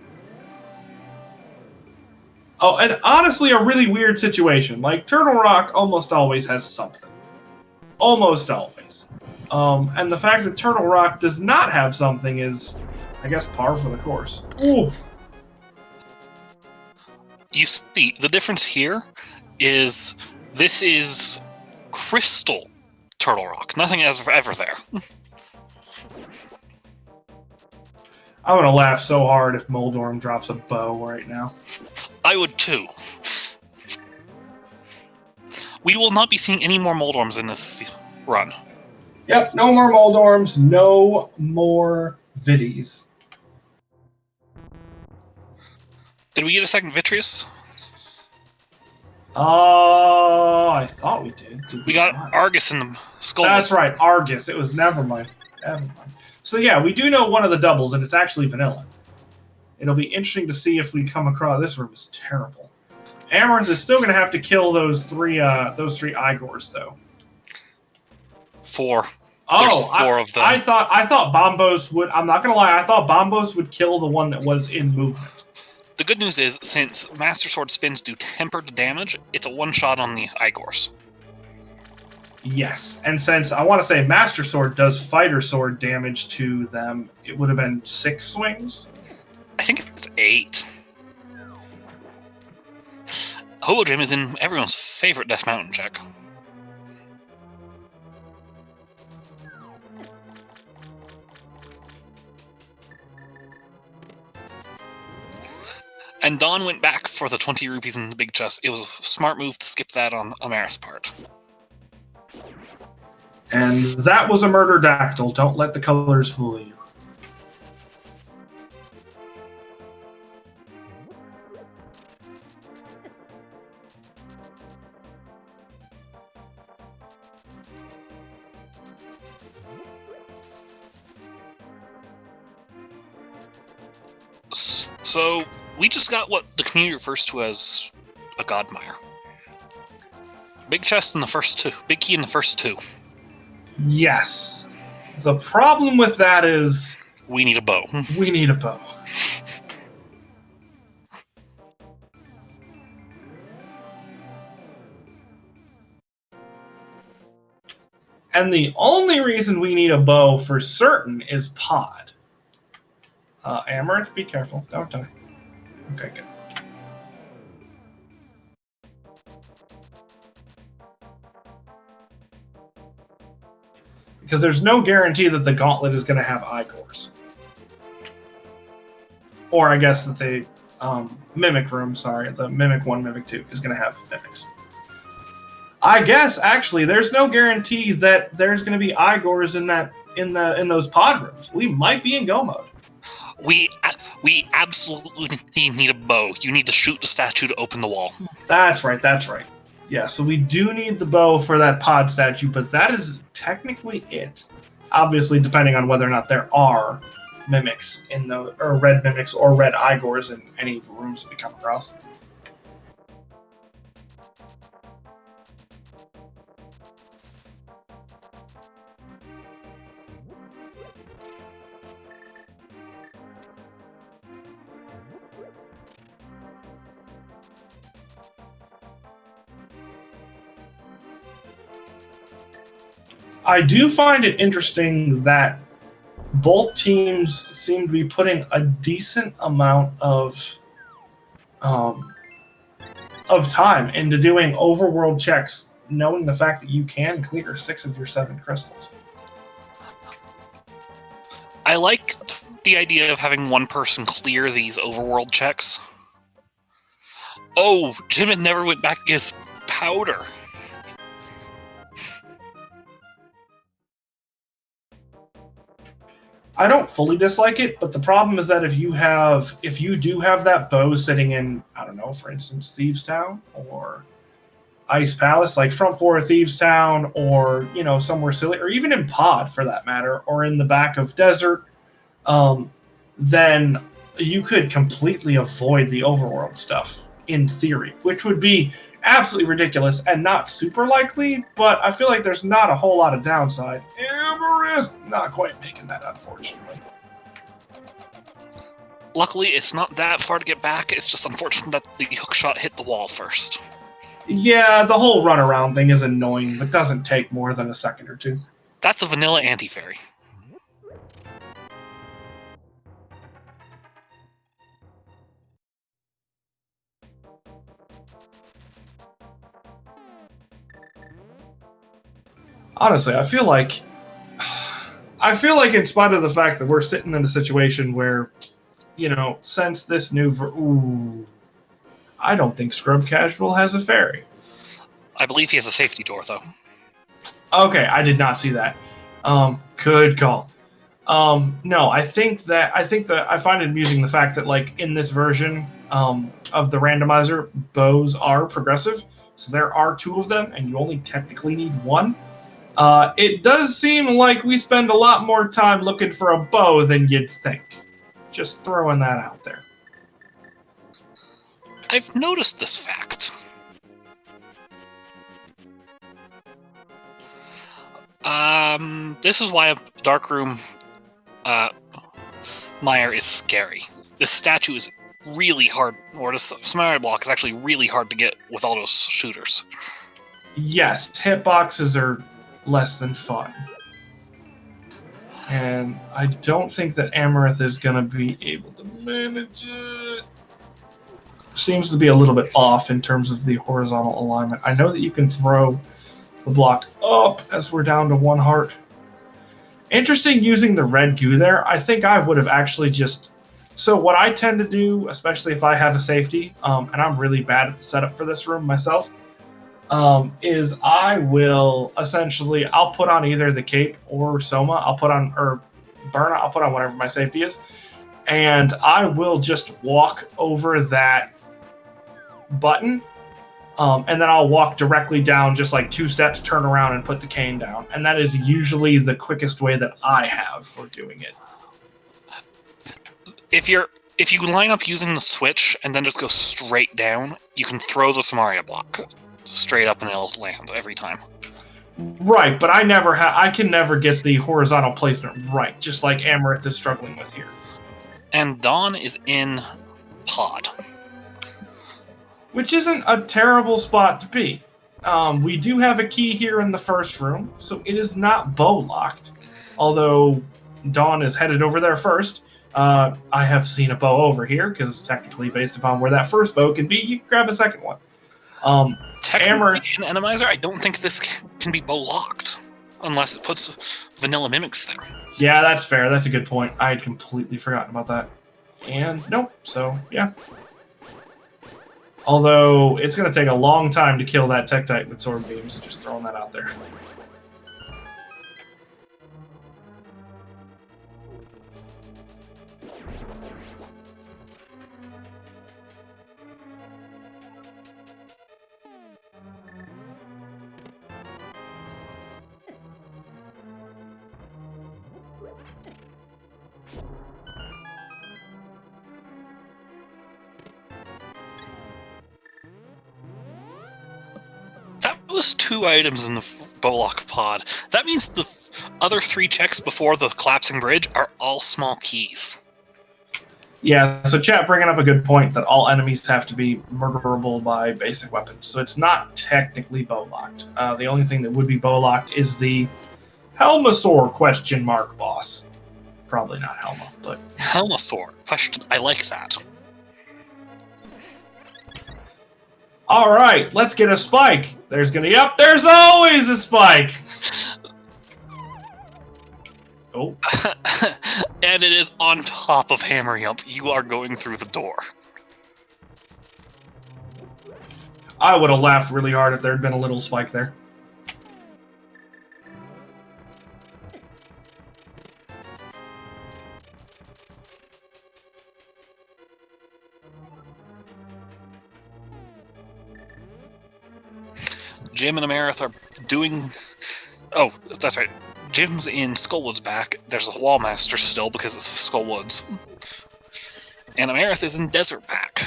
honestly, a really weird situation. Like, Turtle Rock almost always has something. Almost always. And the fact that Turtle Rock does not have something is, I guess, par for the course. Ooh. You see, the difference here is this is crystal Turtle Rock. Nothing is ever there. I'm gonna laugh so hard if Moldorm drops a bow right now. I would too. We will not be seeing any more Moldorms in this run. Yep, no more Moldorms, no more Viddies. Did we get a second Vitreous? I thought we did. We got Argus in the skull. That's right, Argus. It was never mind. So yeah, we do know one of the doubles, and it's actually vanilla. It'll be interesting to see if we come across. This room is terrible. Amarith is still going to have to kill those three Igors, though. 4. Oh, there's 4 of them. I thought Bombos would. I'm not going to lie. I thought Bombos would kill the one that was in movement. The good news is, since Master Sword spins do tempered damage, it's a one-shot on the Igors. Yes, and since I want to say Master Sword does Fighter Sword damage to them, it would have been 6 swings? I think it's 8. Hobojim is in everyone's favorite Death Mountain check. And Dawn went back for the 20 rupees in the big chest. It was a smart move to skip that on Amarith's part. And that was a murder dactyl. Don't let the colors fool you. So, we just got what the community refers to as a Godmire. Big chest in the first 2. Big key in the first 2. Yes. The problem with that is... we need a bow. We need a bow. And the only reason we need a bow for certain is pod. Amarith, be careful. Don't die. Okay, good. Because there's no guarantee that the gauntlet is going to have Igors. Or I guess that the Mimic room, sorry, the Mimic 1, Mimic 2 is going to have Mimics. I guess, actually, there's no guarantee that there's going to be Igors in those pod rooms. We might be in go mode. We absolutely need a bow. You need to shoot the statue to open the wall. That's right. Yeah, so we do need the bow for that pod statue, but that is technically it. Obviously, depending on whether or not there are mimics or red mimics or red Igors in any rooms that we come across. I do find it interesting that both teams seem to be putting a decent amount of time into doing overworld checks, knowing the fact that you can clear 6 of your 7 crystals. I like the idea of having one person clear these overworld checks. Oh, Jim never went back to his powder. I don't fully dislike it, but the problem is that if you do have that bow sitting in, I don't know, for instance, Thieves Town or Ice Palace, like front floor of Thieves Town, or somewhere silly, or even in Pod for that matter, or in the back of Desert, then you could completely avoid the overworld stuff in theory, which would be absolutely ridiculous and not super likely, but I feel like there's not a whole lot of downside. Amarith not quite making that, unfortunately. Luckily, it's not that far to get back. It's just unfortunate that the hookshot hit the wall first. Yeah, the whole runaround thing is annoying, but doesn't take more than a second or two. That's a vanilla anti-fairy. Honestly, I feel like in spite of the fact that we're sitting in a situation where, since this new... I don't think Scrubcasual has a fairy. I believe he has a safety door, though. Okay, I did not see that. Good call. No, I think that I find it amusing the fact that, like, in this version of the randomizer, bows are progressive. So there are 2 of them, and you only technically need 1. It does seem like we spend a lot more time looking for a bow than you'd think. Just throwing that out there. I've noticed this fact. This is why a darkroom mire is scary. This statue is really hard, or this scenario block is actually really hard to get with all those shooters. Yes, hitboxes are less than fun. And I don't think that Amarith is going to be able to manage it. Seems to be a little bit off in terms of the horizontal alignment. I know that you can throw the block up as we're down to 1 heart. Interesting using the red goo there. I think I would have actually just... So what I tend to do, especially if I have a safety, and I'm really bad at the setup for this room myself, is I will essentially, I'll put on either the cape or Soma, or Burna, I'll put on whatever my safety is, and I will just walk over that button, and then I'll walk directly down just like 2 steps, turn around, and put the cane down. And that is usually the quickest way that I have for doing it. If you line up using the switch and then just go straight down, you can throw the Samaria block straight up and it'll land every time. Right, but I can never get the horizontal placement right, just like Amarith is struggling with here. And Dawn is in pod. Which isn't a terrible spot to be. We do have a key here in the first room, so it is not bow locked. Although Dawn is headed over there first. I have seen a bow over here because technically, based upon where that first bow can be, you can grab a second one. Technically, in Enemizer, I don't think this can be bow locked unless it puts vanilla mimics there. Yeah, that's fair. That's a good point. I had completely forgotten about that. And nope. So yeah. Although it's going to take a long time to kill that Tektite with sword beams. Just throwing that out there. That was 2 items in the Bowlock pod. That means the other 3 checks before the collapsing bridge are all small keys. Yeah, so chat bringing up a good point that all enemies have to be murderable by basic weapons. So it's not technically bow-locked. The only thing that would be bow-locked is the Helmasaur question mark boss. Probably not Helma, but... Helmasaur. Question. I like that. All right, let's get a spike. There's gonna... Yep, there's always a spike! Oh. And it is on top of Hammer Yump. You are going through the door. I would have laughed really hard if there had been a little spike there. Jim and Amarith are doing... Oh, that's right. Jim's in Skullwood's back. There's a Wallmaster still because it's Skullwoods. And Amarith is in Desert back.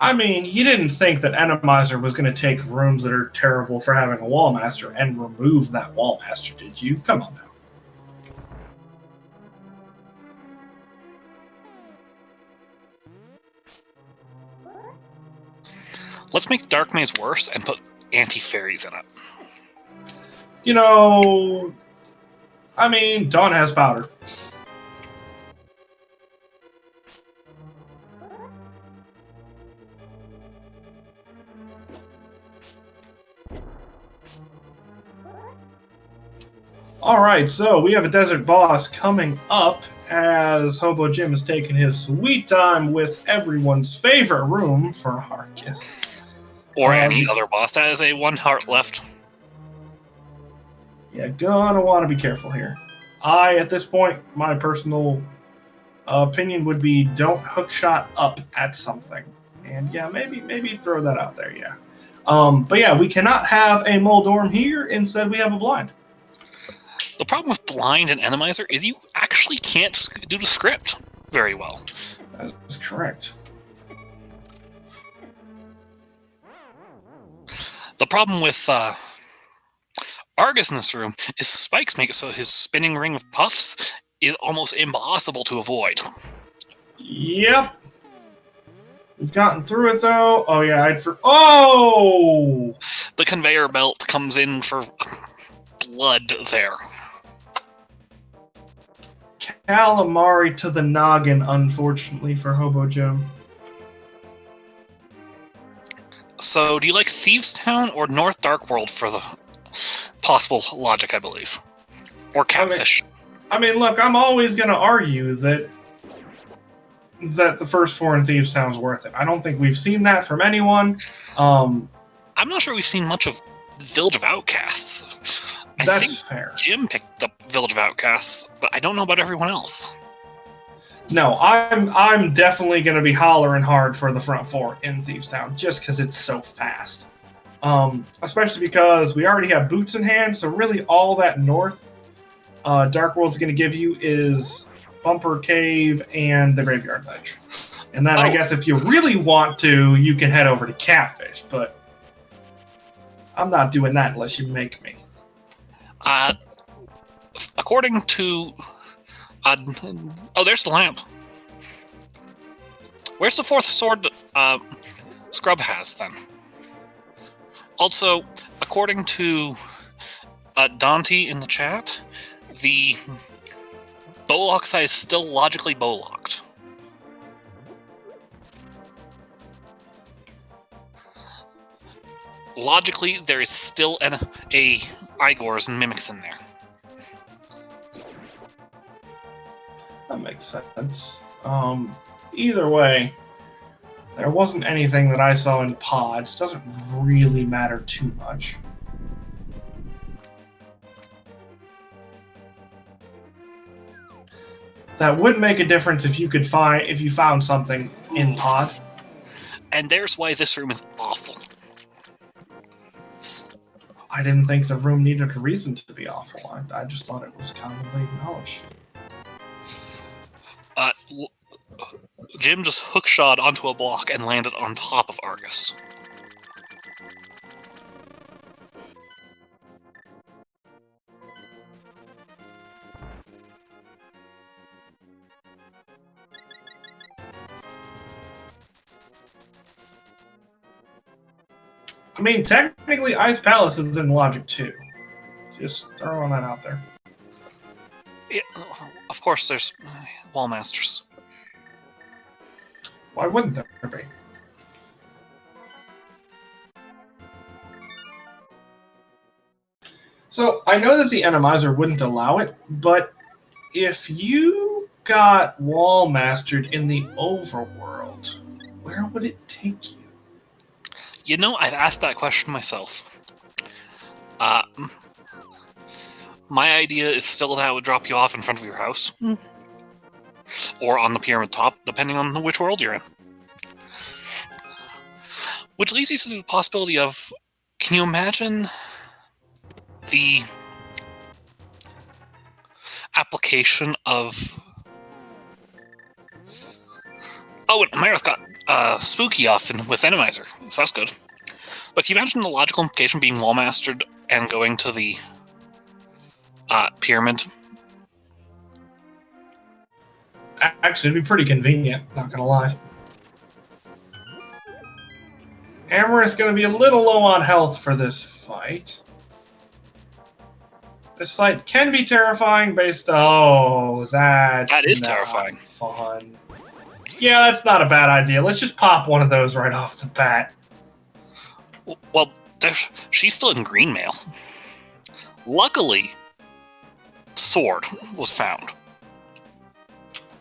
I mean, you didn't think that Enemizer was going to take rooms that are terrible for having a Wallmaster and remove that Wallmaster, did you? Come on now. Let's make Dark Maze worse and put anti-fairies in it. You know... I mean, Dawn has powder. Alright, so we have a desert boss coming up as Hobojim is taking his sweet time with everyone's favorite room for Arcus. Or any other boss. That is a 1 heart left. Yeah, gonna want to be careful here. At this point, my personal opinion would be don't hookshot up at something. And yeah, maybe throw that out there, yeah. But yeah, we cannot have a Moldorm here. Instead, we have a blind. The problem with Blind and Enemizer is you actually can't do the script very well. That is correct. The problem with Argus in this room is spikes make it so his spinning ring of puffs is almost impossible to avoid. Yep. We've gotten through it, though. Oh, yeah, Oh! The conveyor belt comes in for blood there. Calamari to the noggin, unfortunately, for Hobojim. So, do you like Thieves Town or North Dark World for the possible logic, I believe? Or Catfish? I mean, look, I'm always going to argue that the first 4 in Thieves Town is worth it. I don't think we've seen that from anyone. I'm not sure we've seen much of Village of Outcasts. I think fair. Jim picked up Village of Outcasts, but I don't know about everyone else. No, I'm definitely going to be hollering hard for the front 4 in Thieves Town, just because it's so fast. Especially because we already have boots in hand, so really all that north Dark World's going to give you is Bumper Cave and the Graveyard Ledge. And then I guess if you really want to, you can head over to Catfish, but I'm not doing that unless you make me. According to... oh, there's the lamp. Where's the 4th sword Scrub has, then? Also, according to Dante in the chat, the bowlock size is still logically bowlocked. Logically, there is still a Igor's and Mimics in there. That makes sense. Either way, there wasn't anything that I saw in pods. Doesn't really matter too much. That would make a difference if you found something in pod. And there's why this room is awful. I didn't think the room needed a reason to be awful. I just thought it was commonly acknowledged. Jim just hookshot onto a block and landed on top of Argus. I mean, technically, Ice Palace is in Logic 2. Just throwing that out there. Yeah, of course, there's Wall Masters. Why wouldn't there be? So, I know that the Enemizer wouldn't allow it, but if you got Wall Mastered in the overworld, where would it take you? You know, I've asked that question myself. My idea is still that it would drop you off in front of your house. Or on the pyramid top, depending on which world you're in. Which leads you to the possibility of, can you imagine the application of... Oh, and Amarith got Spooky off with Enemizer, so that's good. But can you imagine the logical implication being wall mastered and going to the pyramid? Actually, it'd be pretty convenient, not gonna lie. Amarith's gonna be a little low on health for this fight. This fight can be terrifying based on... Oh, that is terrifying. Fun. Yeah, that's not a bad idea. Let's just pop one of those right off the bat. Well, she's still in green mail. Luckily, sword was found.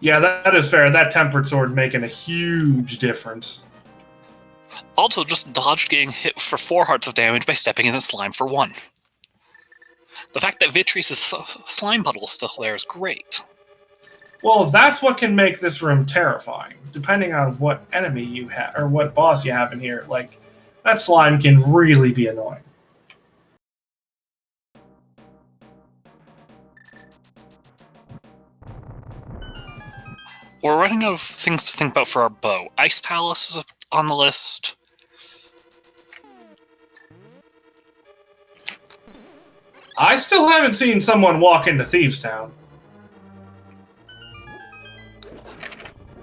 Yeah, that is fair. That tempered sword making a huge difference. Also, just dodged getting hit for 4 hearts of damage by stepping in the slime for 1. The fact that Vitreous' slime puddle is still there is great. Well, that's what can make this room terrifying, depending on what enemy you have, or what boss you have in here. Like, that slime can really be annoying. We're running out of things to think about for our bow. Ice Palace is on the list. I still haven't seen someone walk into Thieves Town.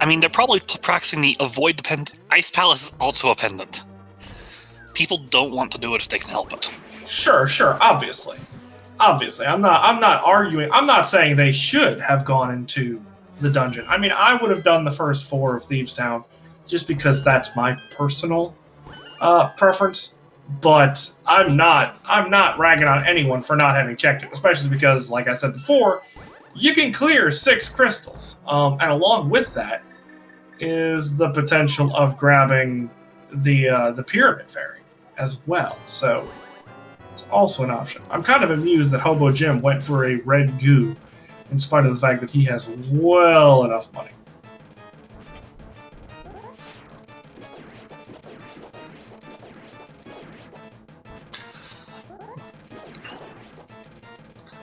I mean, they're probably practicing the avoid the pendant. Ice Palace is also a pendant. People don't want to do it if they can help it. Sure, obviously. Obviously, I'm not arguing. I'm not saying they should have gone into the dungeon. I mean, I would have done the first 4 of Thieves Town just because that's my personal preference. But I'm not ragging on anyone for not having checked it, especially because, like I said before, you can clear 6 crystals. And along with that is the potential of grabbing the Pyramid Fairy as well. So it's also an option. I'm kind of amused that Hobojim went for a red goo, in spite of the fact that he has well enough money.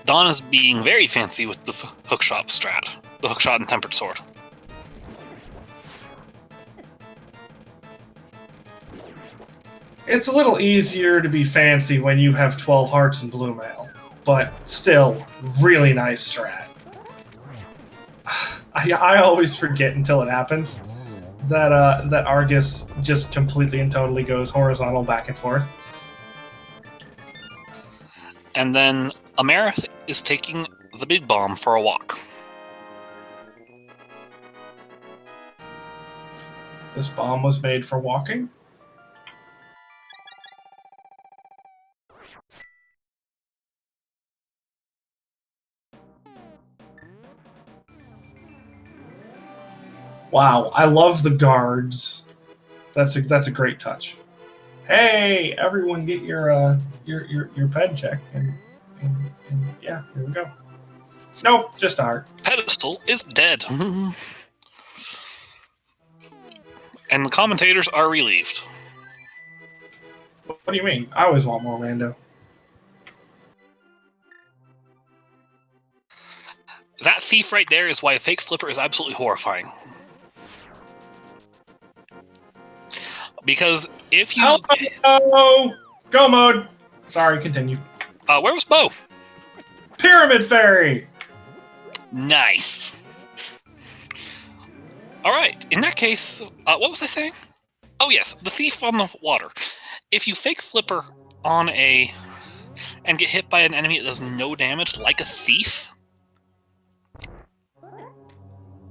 Donna's being very fancy with the hookshot strat. The hookshot and tempered sword. It's a little easier to be fancy when you have 12 hearts and blue mail, but still, really nice strat. I always forget until it happens that Argus just completely and totally goes horizontal back and forth. And then Amarith is taking the big bomb for a walk. This bomb was made for walking? Wow, I love the guards. That's a great touch. Hey, everyone, get your ped check, and yeah, here we go. Nope, just a heart. Pedestal is dead. And the commentators are relieved. What do you mean? I always want more rando. That thief right there is why a fake flipper is absolutely horrifying. Because if you... Oh, go mode! Sorry, continue. Where was Bo? Pyramid Fairy! Nice. Alright, in that case, what was I saying? Oh yes, the thief on the water. If you fake flipper on and get hit by an enemy that does no damage, like a thief,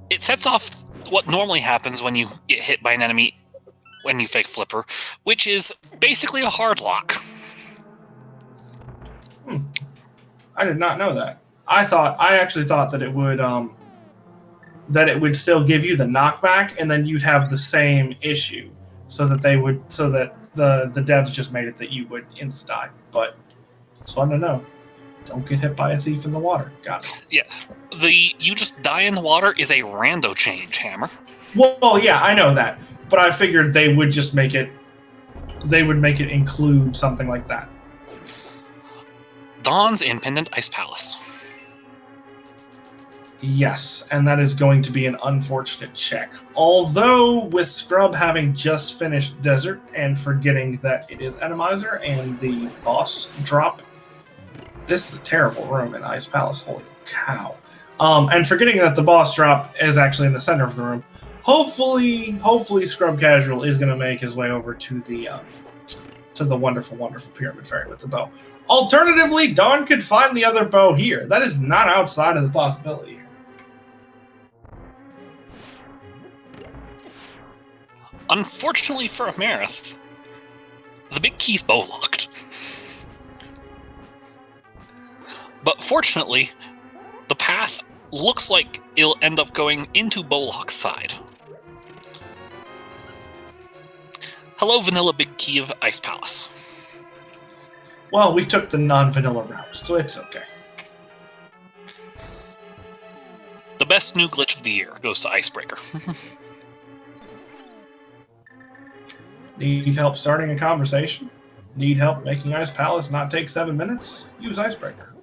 it sets off what normally happens when you get hit by an enemy when you fake flipper, which is basically a hard lock. I did not know that. I actually thought that it would still give you the knockback, and then you'd have the same issue, so that the devs just made it that you would insta die. But it's fun to know. Don't get hit by a thief in the water. Got it. Yeah, you just die in the water is a rando change, Hammer. Well, yeah, I know that, but I figured they would just make it. They would make it include something like that. Dawn's in Pendant Ice Palace. Yes, and that is going to be an unfortunate check. Although, with Scrub having just finished Desert and forgetting that it is Atomizer and the boss drop, this is a terrible room in Ice Palace. Holy cow. And forgetting that the boss drop is actually in the center of the room, hopefully Scrubcasual is going to make his way over to the wonderful, wonderful Pyramid Fairy with the bow. Alternatively, Dawn could find the other bow here. That is not outside of the possibility here. Unfortunately for Amarith, the big key's bow locked. But fortunately, the path looks like it'll end up going into Bollock's side. Hello, vanilla big key of Ice Palace. Well, we took the non-vanilla route, so it's okay. The best new glitch of the year goes to Icebreaker. Need help starting a conversation? Need help making Ice Palace not take 7 minutes? Use Icebreaker.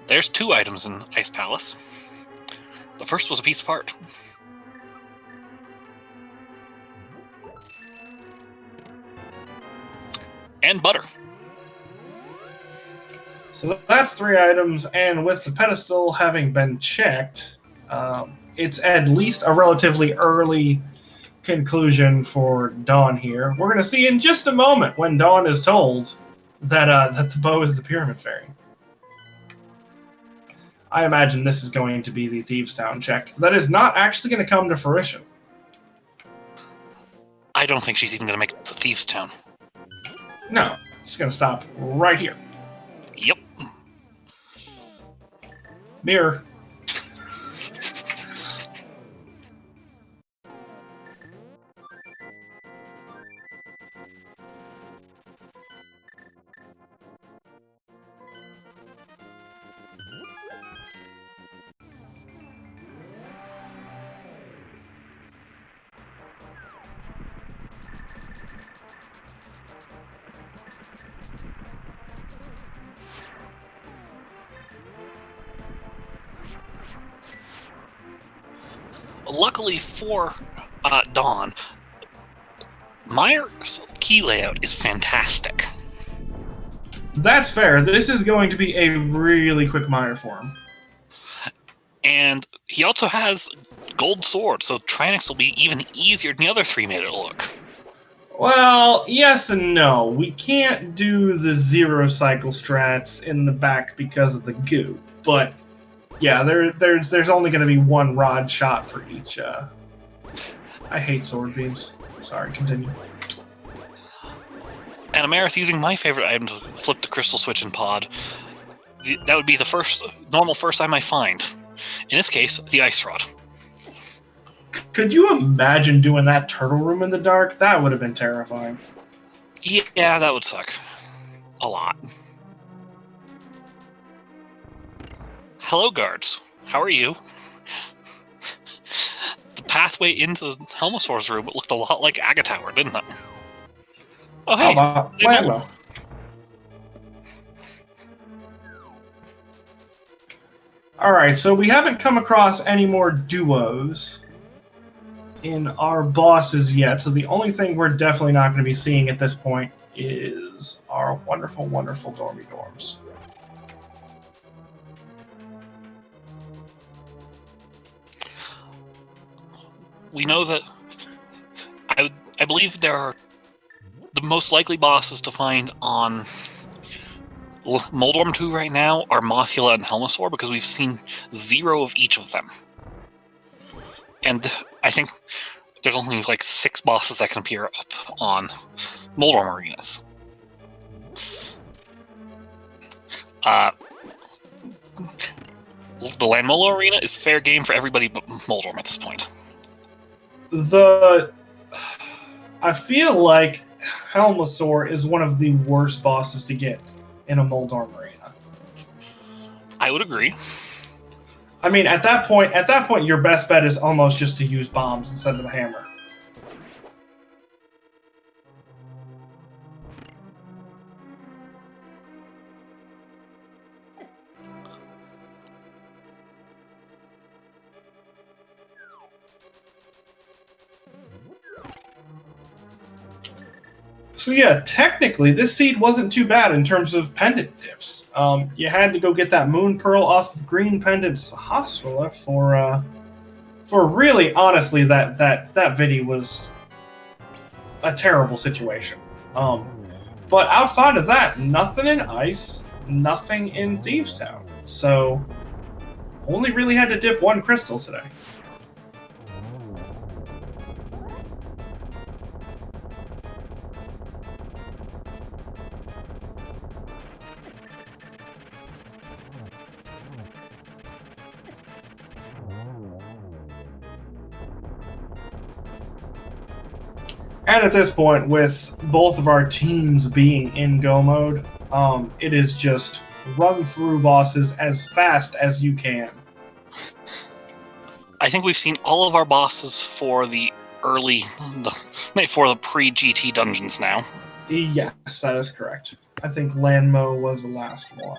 There's 2 items in Ice Palace. The first was a piece of art. And butter. So that's 3 items, and with the pedestal having been checked, it's at least a relatively early conclusion for Dawn here. We're going to see in just a moment when Dawn is told that the bow is the Pyramid Fairy. I imagine this is going to be the Thieves' Town check. That is not actually going to come to fruition. I don't think she's even going to make it to Thieves' Town. No, she's going to stop right here. Yep. Mirror. Luckily for Dawn, Meyer's key layout is fantastic. That's fair. This is going to be a really quick Meyer for him. And he also has gold sword, so Trinix will be even easier than the other 3 made it look. Well, yes and no. We can't do the 0 cycle strats in the back because of the goo, but yeah, there's only going to be one rod shot for each. I hate sword beams. Sorry, continue. And Amarith, using my favorite item to flip the crystal switch in pod, that would be the normal first item I find. In this case, the ice rod. Could you imagine doing that turtle room in the dark? That would have been terrifying. Yeah, that would suck. A lot. Hello, guards. How are you? The pathway into the Helmosaur's room looked a lot like Agatower, didn't it? Oh, hey. Well. Alright, so we haven't come across any more duos in our bosses yet, so the only thing we're definitely not going to be seeing at this point is our wonderful, wonderful Dormy Dorms. We know that I believe there are the most likely bosses to find on Moldorm 2 right now are Mothula and Helmosaur, because we've seen 0 of each of them. And I think there's only like 6 bosses that can appear up on Moldorm arenas. The Landmolo arena is fair game for everybody but Moldorm at this point. I feel like Helmosaur is one of the worst bosses to get in a Moldorm arena. I would agree. I mean, at that point, your best bet is almost just to use bombs instead of the hammer. So yeah, technically, this seed wasn't too bad in terms of pendant dips. You had to go get that moon pearl off of Green Pendant's hospital for really, honestly, that video was a terrible situation. But outside of that, nothing in Ice, nothing in Thieves Town. So only really had to dip 1 crystal today. And at this point, with both of our teams being in go mode, it is just run through bosses as fast as you can. I think we've seen all of our bosses for the pre-GT dungeons now. Yes, that is correct. I think Landmo was the last one.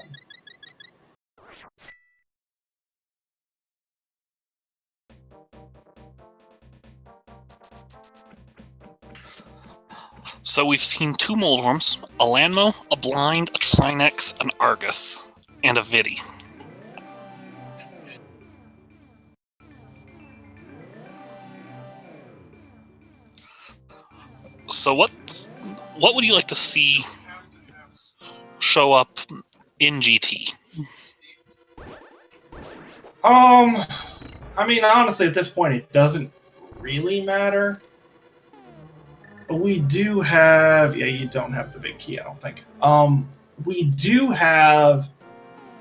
So we've seen 2 Moldworms, a Landmo, a Blind, a Trinex, an Argus, and a Vidi. So what would you like to see show up in GT? I mean, honestly, at this point, it doesn't really matter. We do have... Yeah, you don't have the big key, I don't think. We do have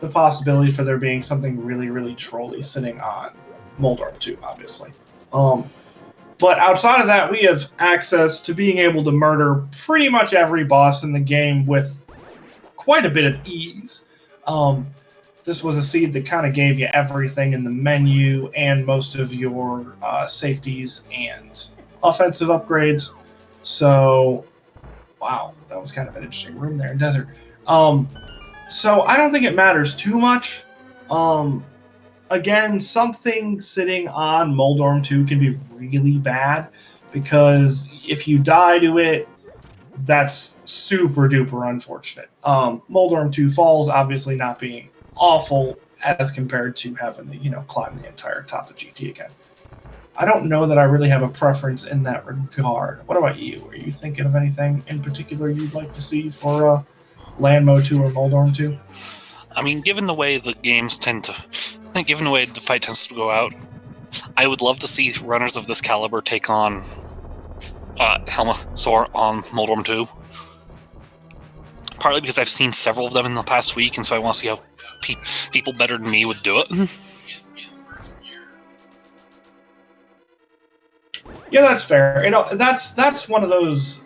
the possibility for there being something really, really trolly sitting on Moldorm 2, obviously. But outside of that, we have access to being able to murder pretty much every boss in the game with quite a bit of ease. This was a seed that kind of gave you everything in the menu and most of your safeties and offensive upgrades. So, wow, that was kind of an interesting room there in Desert. So I don't think it matters too much. Again, something sitting on Moldorm 2 can be really bad, because if you die to it, that's super duper unfortunate. Moldorm 2 falls obviously not being awful as compared to having to, climb the entire top of GT again. I don't know that I really have a preference in that regard. What about you? Are you thinking of anything in particular you'd like to see for Landmo 2 or Moldorm 2? I mean, given the way the games tend to, given the way the fight tends to go out, I would love to see runners of this caliber take on Helmasaur on Moldorm 2. Partly because I've seen several of them in the past week, and so I want to see how people better than me would do it. Yeah, that's fair. You know, that's one of those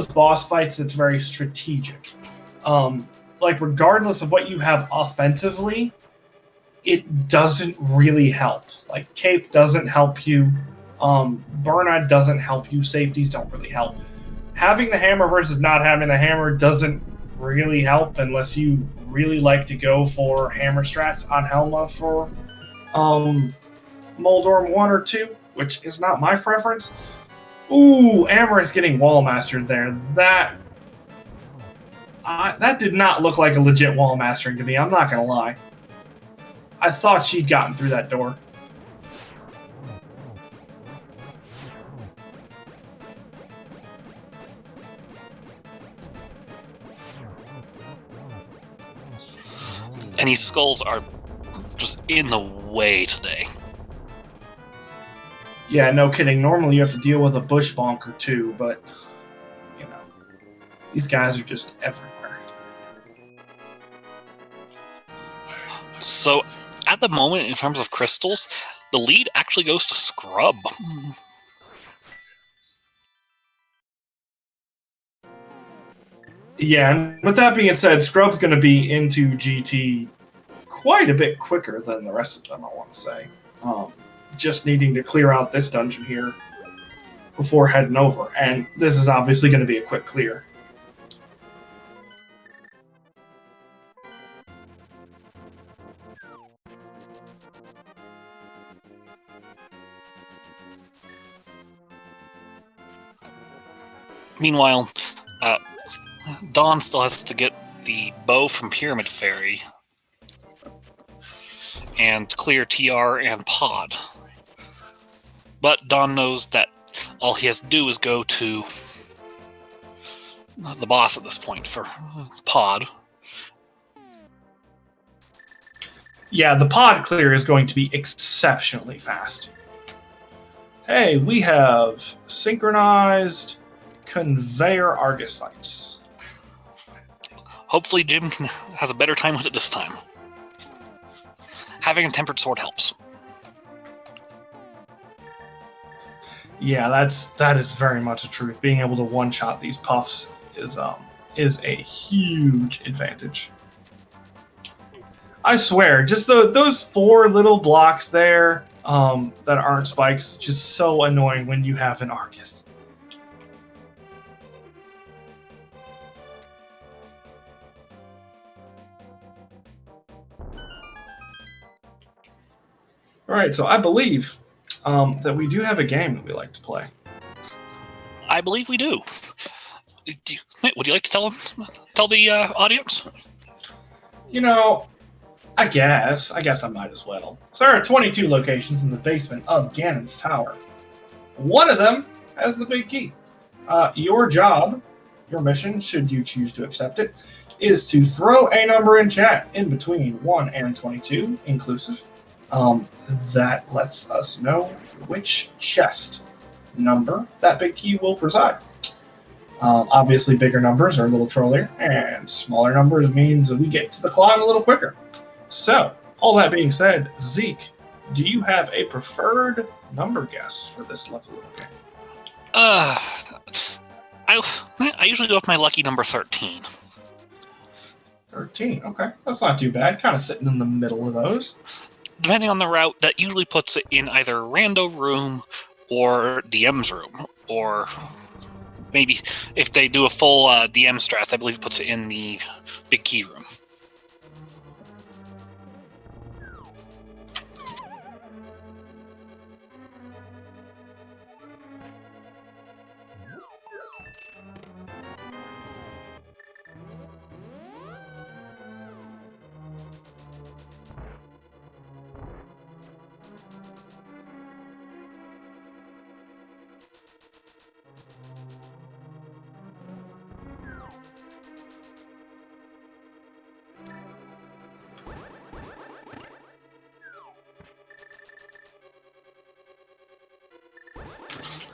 boss fights that's very strategic. Like regardless of what you have offensively, it doesn't really help. Like Cape doesn't help you. Burnout doesn't help you. Safeties don't really help. Having the hammer versus not having the hammer doesn't really help unless you really like to go for hammer strats on Helma for Moldorm 1 or 2, which is not my preference. Ooh, Amarith getting wall mastered there. That did not look like a legit wall mastering to me. I'm not going to lie. I thought she'd gotten through that door. And these skulls are just in the way today. Yeah, no kidding. Normally you have to deal with a bush bonk or two, but, you know, these guys are just everywhere. So, at the moment, in terms of crystals, the lead actually goes to Scrub. Yeah, and with that being said, Scrub's going to be into GT quite a bit quicker than the rest of them, I want to say. Just needing to clear out this dungeon here before heading over. And this is obviously going to be a quick clear. Meanwhile, Dawn still has to get the bow from Pyramid Fairy and clear TR and Pod. But Dawn knows that all he has to do is go to the boss at this point for Pod. Yeah, the pod clear is going to be exceptionally fast. Hey, we have synchronized conveyor Argus fights. Hopefully Jim has a better time with it this time. Having a tempered sword helps. Yeah, that is very much a truth. Being able to one-shot these puffs is a huge advantage. I swear, just those 4 little blocks there that aren't spikes, just so annoying when you have an Argus. All right, so I believe that we do have a game that we like to play. I believe we do. Would you like to tell the audience? You know, I guess I might as well. So there are 22 locations in the basement of Ganon's tower. One of them has the big key. Your job, your mission, should you choose to accept it, is to throw a number in chat in between 1 and 22, inclusive. That lets us know which chest number that big key will preside. Obviously, bigger numbers are a little trollier, and smaller numbers means that we get to the climb a little quicker. So, all that being said, Zeke, do you have a preferred number guess for this level of game? I usually go with my lucky number 13. 13, okay. That's not too bad. Kind of sitting in the middle of those. Depending on the route, that usually puts it in either Rando room or DM's room, or maybe if they do a full DM strats, I believe it puts it in the big key room.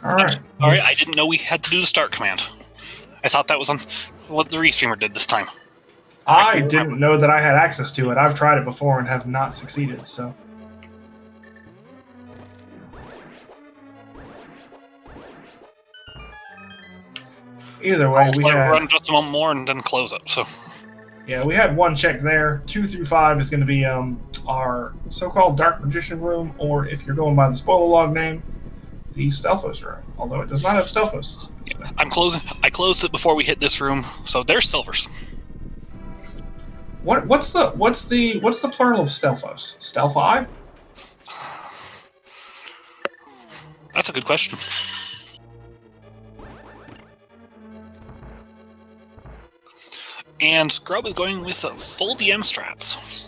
All right. All right, I didn't know we had to do the start command. I thought that was on what the restreamer did this time. I didn't know that I had access to it. I've tried it before and have not succeeded, so. Either way, we had... run just a moment more and then close it, so... Yeah, we had one check there. 2 through 5 is going to be our so-called Dark Magician room, or if you're going by the spoiler log name, the Stelphos room. Although it does not have Stelphos. Yeah, I closed it before we hit this room, so there's Silvers. What's the plural of Stelphos? Stelphi? That's a good question. And Scrub is going with full DM strats.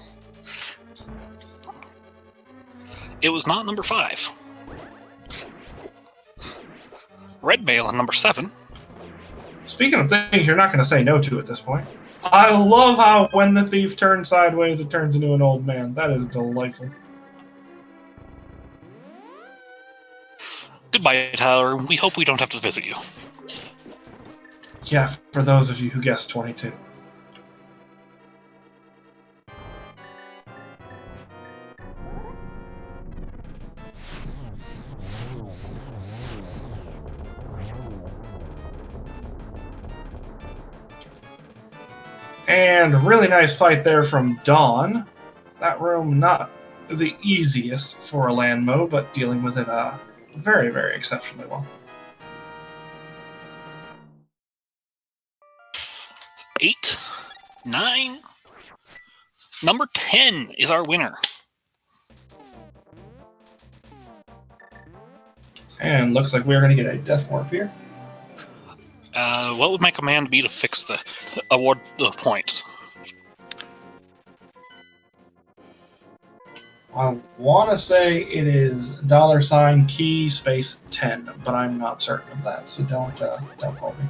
It was not number 5. Red Mail on number 7. Speaking of things you're not going to say no to at this point, I love how when the thief turns sideways, it turns into an old man. That is delightful. Goodbye, Tyler. We hope we don't have to visit you. Yeah, for those of you who guessed 22. And a really nice fight there from Dawn. That room not the easiest for a land mode, but dealing with it very, very exceptionally well. 8, 9, number 10 is our winner. And looks like we're going to get a death warp here. What would my command be to fix the award the points? I want to say it is $key_10, but I'm not certain of that, so don't quote me.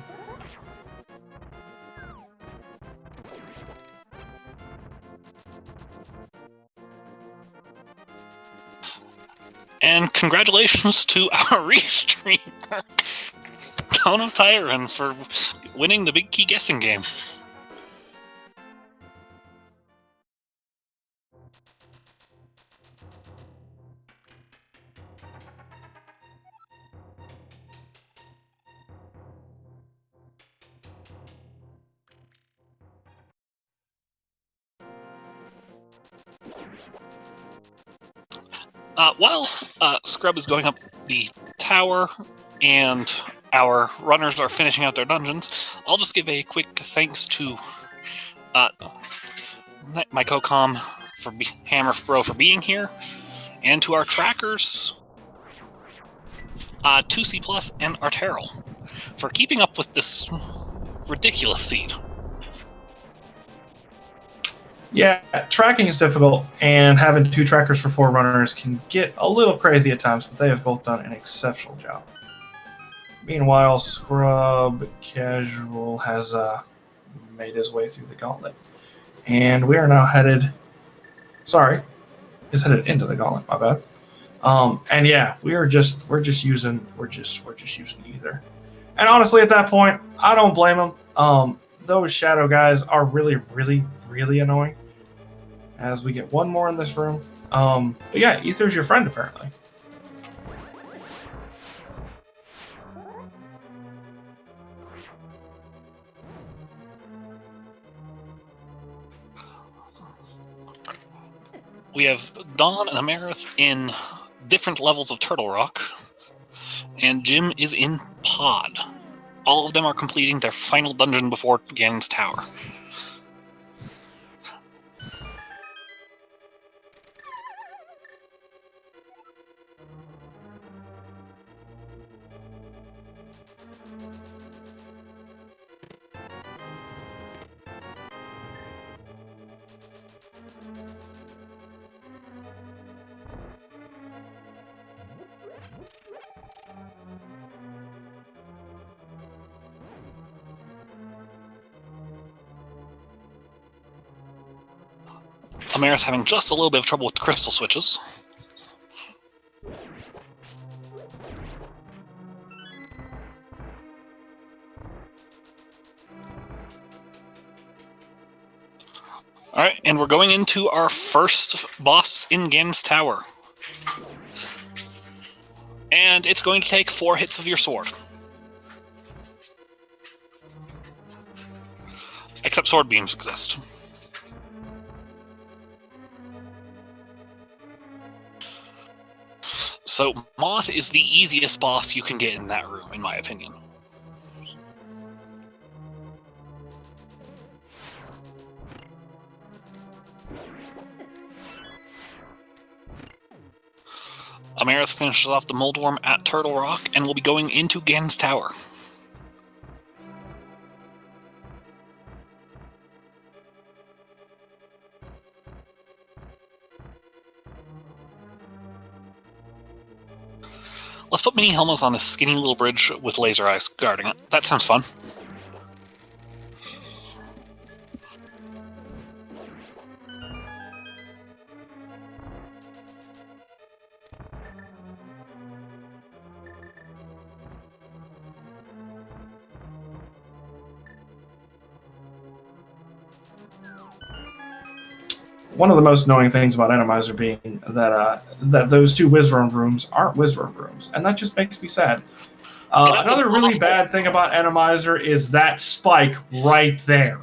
And congratulations to our restreamer, Tono Tyron, for winning the big key guessing game. While Scrub is going up the tower and our runners are finishing out their dungeons, I'll just give a quick thanks to my co-com for Hammer Bro for being here, and to our trackers, 2C Plus and Arteril, for keeping up with this ridiculous seed. Yeah, tracking is difficult, and having 2 trackers for 4 runners can get a little crazy at times, but they have both done an exceptional job. Meanwhile, Scrubcasual has made his way through the gauntlet, and we are now headed into the gauntlet. My bad. And yeah, we're just using ether, and honestly, at that point, I don't blame them. Those shadow guys are really, really, really annoying. As we get one more in this room. But yeah, ether's your friend, apparently. We have Dawn and Amarith in different levels of Turtle Rock, and Jim is in Pod. All of them are completing their final dungeon before Ganon's Tower. Amarith having just a little bit of trouble with the crystal switches. Alright, and we're going into our first boss in Ganon's Tower. And it's going to take 4 hits of your sword. Except sword beams exist. So, Moth is the easiest boss you can get in that room, in my opinion. Amarith finishes off the Moldworm at Turtle Rock, and we'll be going into Ganon's Tower. Let's put Mini Helma's on a skinny little bridge with laser eyes guarding it. That sounds fun. One of the most annoying things about Enemizer being that those 2 Wizroom rooms aren't Wizroom rooms, and that just makes me sad. Another really bad thing about Enemizer is that spike right there.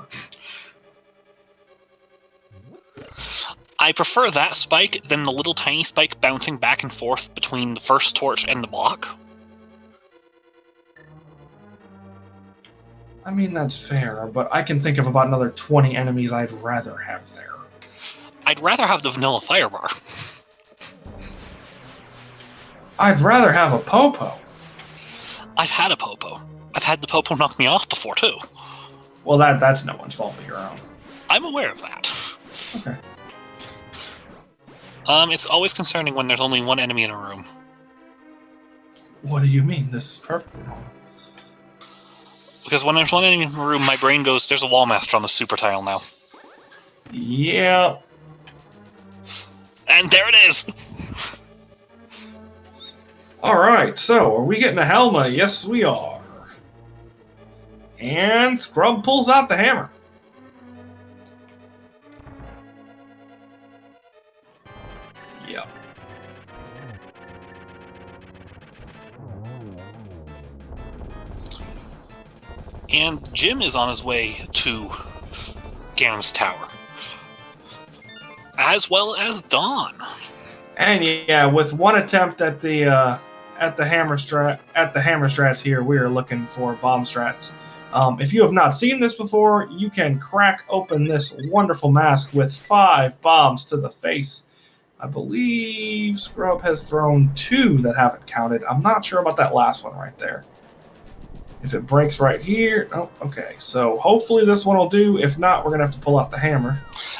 I prefer that spike than the little tiny spike bouncing back and forth between the first torch and the block. I mean, that's fair, but I can think of about another 20 enemies I'd rather have there. I'd rather have the vanilla firebar. I'd rather have a Popo. I've had a Popo. I've had the Popo knock me off before, too. Well, that's no one's fault but your own. I'm aware of that. Okay. It's always concerning when there's only one enemy in a room. What do you mean? This is perfectly normal. Because when there's one enemy in a room, my brain goes, there's a Wallmaster on the super tile now. Yeah. And there it is! Alright, so are we getting a Helma? Yes, we are. And Scrub pulls out the hammer. Yep. And Jim is on his way to Ganon's Tower. As well as Dawn. And yeah, with one attempt at the hammer strats here, we are looking for bomb strats. If you have not seen this before, you can crack open this wonderful mask with 5 bombs to the face. I believe Scrub has thrown 2 that haven't counted. I'm not sure about that last one right there. If it breaks right here, oh, okay. So hopefully this one will do. If not, we're gonna have to pull out the hammer.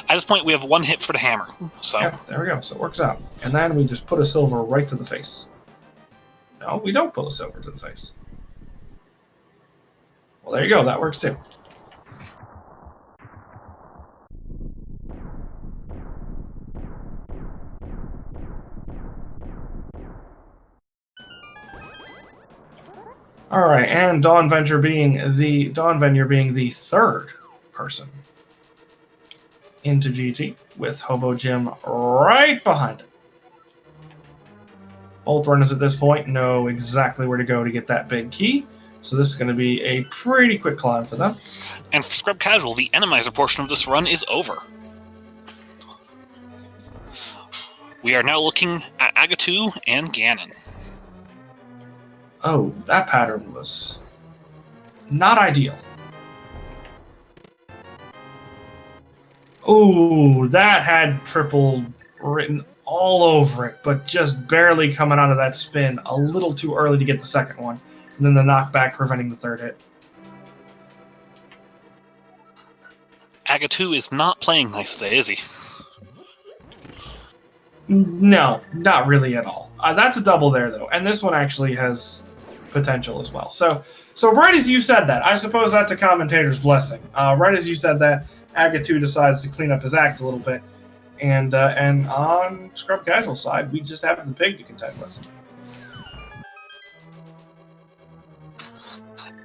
At this point, we have 1 hit for the hammer. So yeah, there we go. So it works out. And then we just put a silver right to the face. No, we don't put a silver to the face. Well, there you go. That works too. All right, and Dawnvenure being the 3rd person into GT with Hobojim right behind it. Both runners at this point know exactly where to go to get that big key, so this is going to be a pretty quick climb for them. And for Scrubcasual, the Enemizer portion of this run is over. We are now looking at Agatu and Ganon. Oh, that pattern was not ideal. Oh, that had triple written all over it, but just barely coming out of that spin a little too early to get the second one, and then the knockback preventing the 3rd hit. Agatu is not playing nice today, is he? No, not really at all. That's a double there, though, and this one actually has potential as well. So right as you said that, I suppose that's a commentator's blessing. Right as you said that, Agatu decides to clean up his act a little bit. And on Scrubcasual side, we just have the pig to contend with.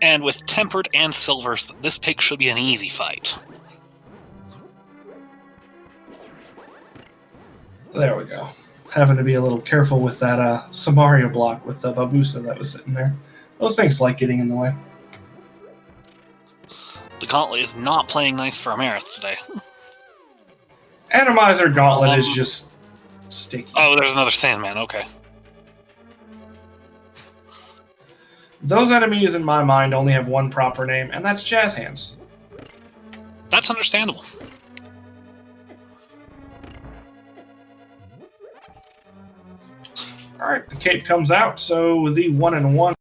And with Tempered and Silvers, this pig should be an easy fight. There we go. Having to be a little careful with that Samaria block with the Babusa that was sitting there. Those things like getting in the way. The Gauntlet is not playing nice for Amarith today. Atomizer Gauntlet is just sticky. Oh, there's another Sandman, okay. Those enemies, in my mind, only have one proper name, and that's Jazz Hands. That's understandable. Alright, the cape comes out, so the 1-1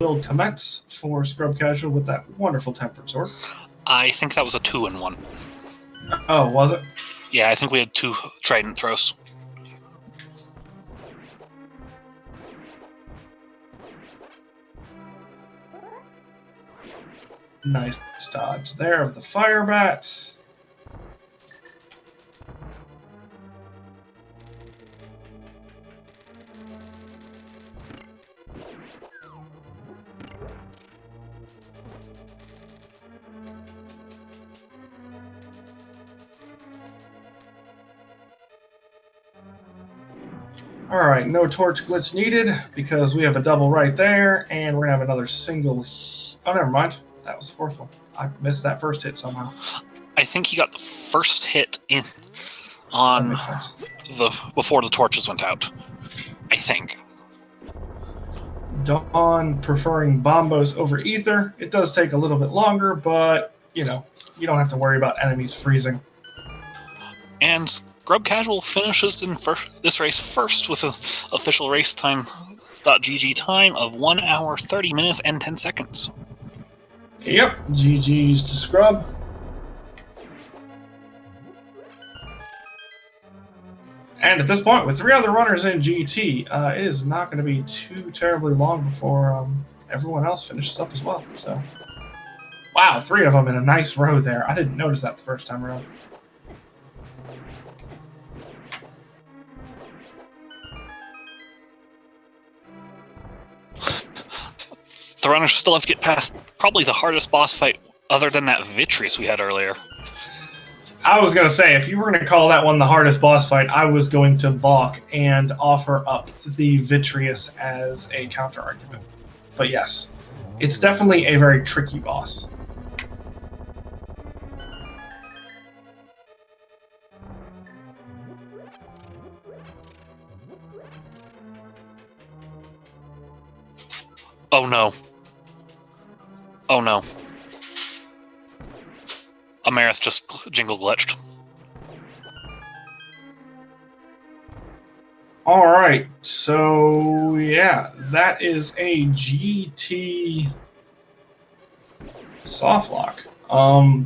will commence for Scrubcasual with that wonderful Tempered Sword. I think that was a 2-1. Oh, was it? Yeah, I think we had 2 Trident throws. Nice dodge there of the Fire Bats. Alright, no torch glitch needed because we have a double right there, and we're going to have another single... Oh, never mind. That was the fourth one. I missed that first hit somehow. I think he got the first hit in on before the torches went out. I think. Dawn preferring Bombos over Ether. It does take a little bit longer, but, you know, you don't have to worry about enemies freezing. And Scrubcasual finishes in this race first with an official race time.gg time of 1 hour, 30 minutes, and 10 seconds. Yep, GG's to Scrub. And at this point, with 3 other runners in GT, it is not going to be too terribly long before everyone else finishes up as well. So, wow, 3 of them in a nice row there. I didn't notice that the first time around. The runners still have to get past probably the hardest boss fight other than that Vitreous we had earlier. I was going to say, if you were going to call that one the hardest boss fight, I was going to balk and offer up the Vitreous as a counter-argument. But yes, it's definitely a very tricky boss. Oh no. Oh no. Amarith just jingle glitched. All right, so yeah, that is a GT softlock.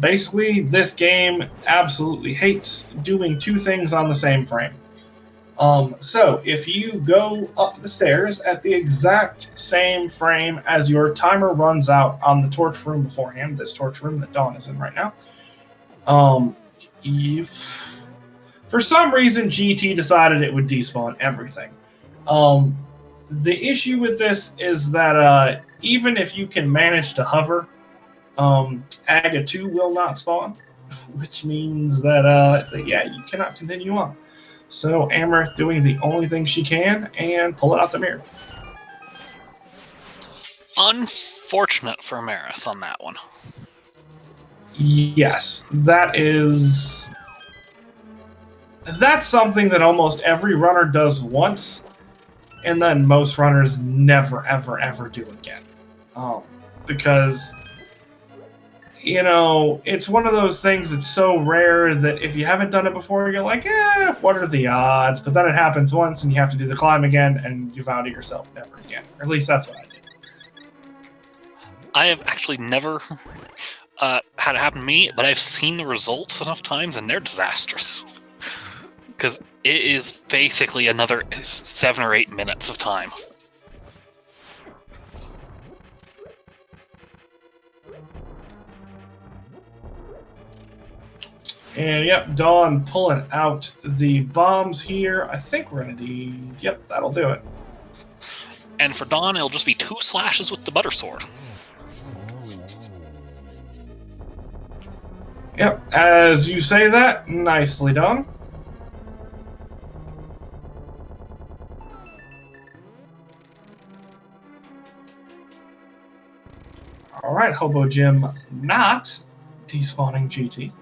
Basically, this game absolutely hates doing 2 things on the same frame. So if you go up the stairs at the exact same frame as your timer runs out on the torch room beforehand, this torch room that Dawn is in right now, for some reason, GT decided it would despawn everything. The issue with this is that even if you can manage to hover, AGA 2 will not spawn, which means that, yeah, you cannot continue on. So Amarith doing the only thing she can and pulling out the mirror. Unfortunate for Amarith on that one. Yes, that's something that almost every runner does once, and then most runners never, ever, ever do again. Because, you know, it's one of those things that's so rare that if you haven't done it before, you're like, what are the odds? But then it happens once, and you have to do the climb again, and you vow to yourself never again. Or at least that's what I did. I have actually never had it happen to me, but I've seen the results enough times, and they're disastrous. Because it is basically another 7 or 8 minutes of time. And yep, Dawn pulling out the bombs here. I think we're going to need... Yep, that'll do it. And for Dawn, it'll just be 2 slashes with the butter sword. Yep, as you say that, nicely done. Alright, Hobojim not despawning GT.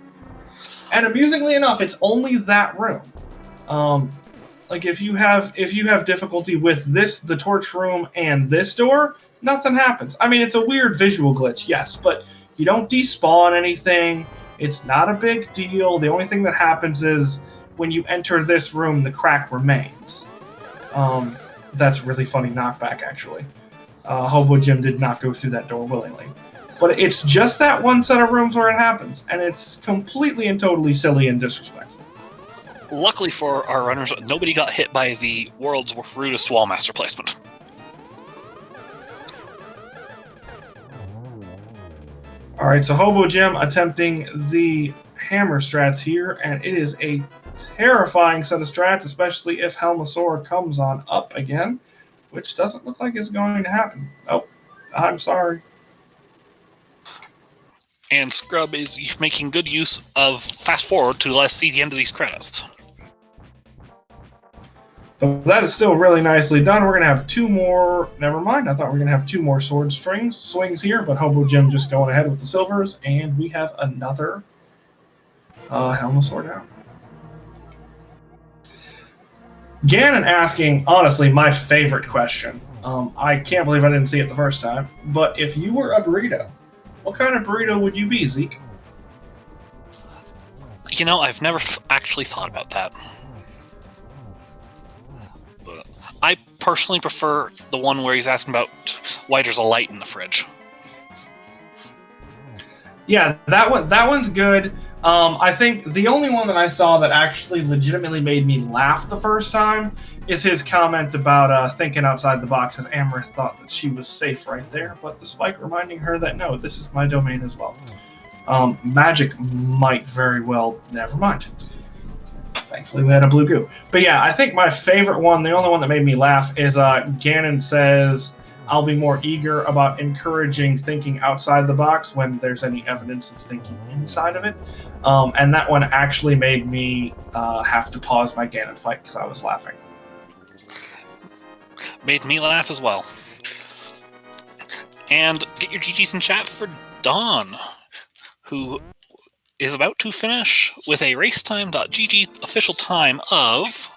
And amusingly enough, it's only that room. Like if you have difficulty with the torch room and this door, nothing happens. I mean, it's a weird visual glitch, yes, but you don't despawn anything. It's not a big deal. The only thing that happens is when you enter this room, the crack remains. That's a really funny knockback, actually. Hobojim did not go through that door willingly. But it's just that one set of rooms where it happens, and it's completely and totally silly and disrespectful. Luckily for our runners, nobody got hit by the world's rudest wall master placement. Alright, so Hobojim attempting the hammer strats here, and it is a terrifying set of strats, especially if Helmasaur comes on up again, which doesn't look like it's going to happen. Oh, I'm sorry. And Scrub is making good use of fast forward to let us see the end of these credits. But that is still really nicely done. We're going to have 2 more... Never mind, I thought we were going to have 2 more sword swings here, but Hobojim just going ahead with the silvers, and we have another Helmasaur down. Ganon asking, honestly, my favorite question. I can't believe I didn't see it the first time, but if you were a burrito, what kind of burrito would you be, Zeke? You know, I've never actually thought about that. But I personally prefer the one where he's asking about why there's a light in the fridge. Yeah, that one's good. I think the only one that I saw that actually legitimately made me laugh the first time is his comment about thinking outside the box, as Amarith thought that she was safe right there, but the spike reminding her that no, this is my domain as well. Magic might very well... Never mind. Thankfully we had a blue goo. But yeah, I think my favorite one, the only one that made me laugh, is Ganon says, I'll be more eager about encouraging thinking outside the box when there's any evidence of thinking inside of it. And that one actually made me have to pause my Ganon fight because I was laughing. Made me laugh as well. And get your GGs in chat for Dawn, who is about to finish with a racetime.gg official time of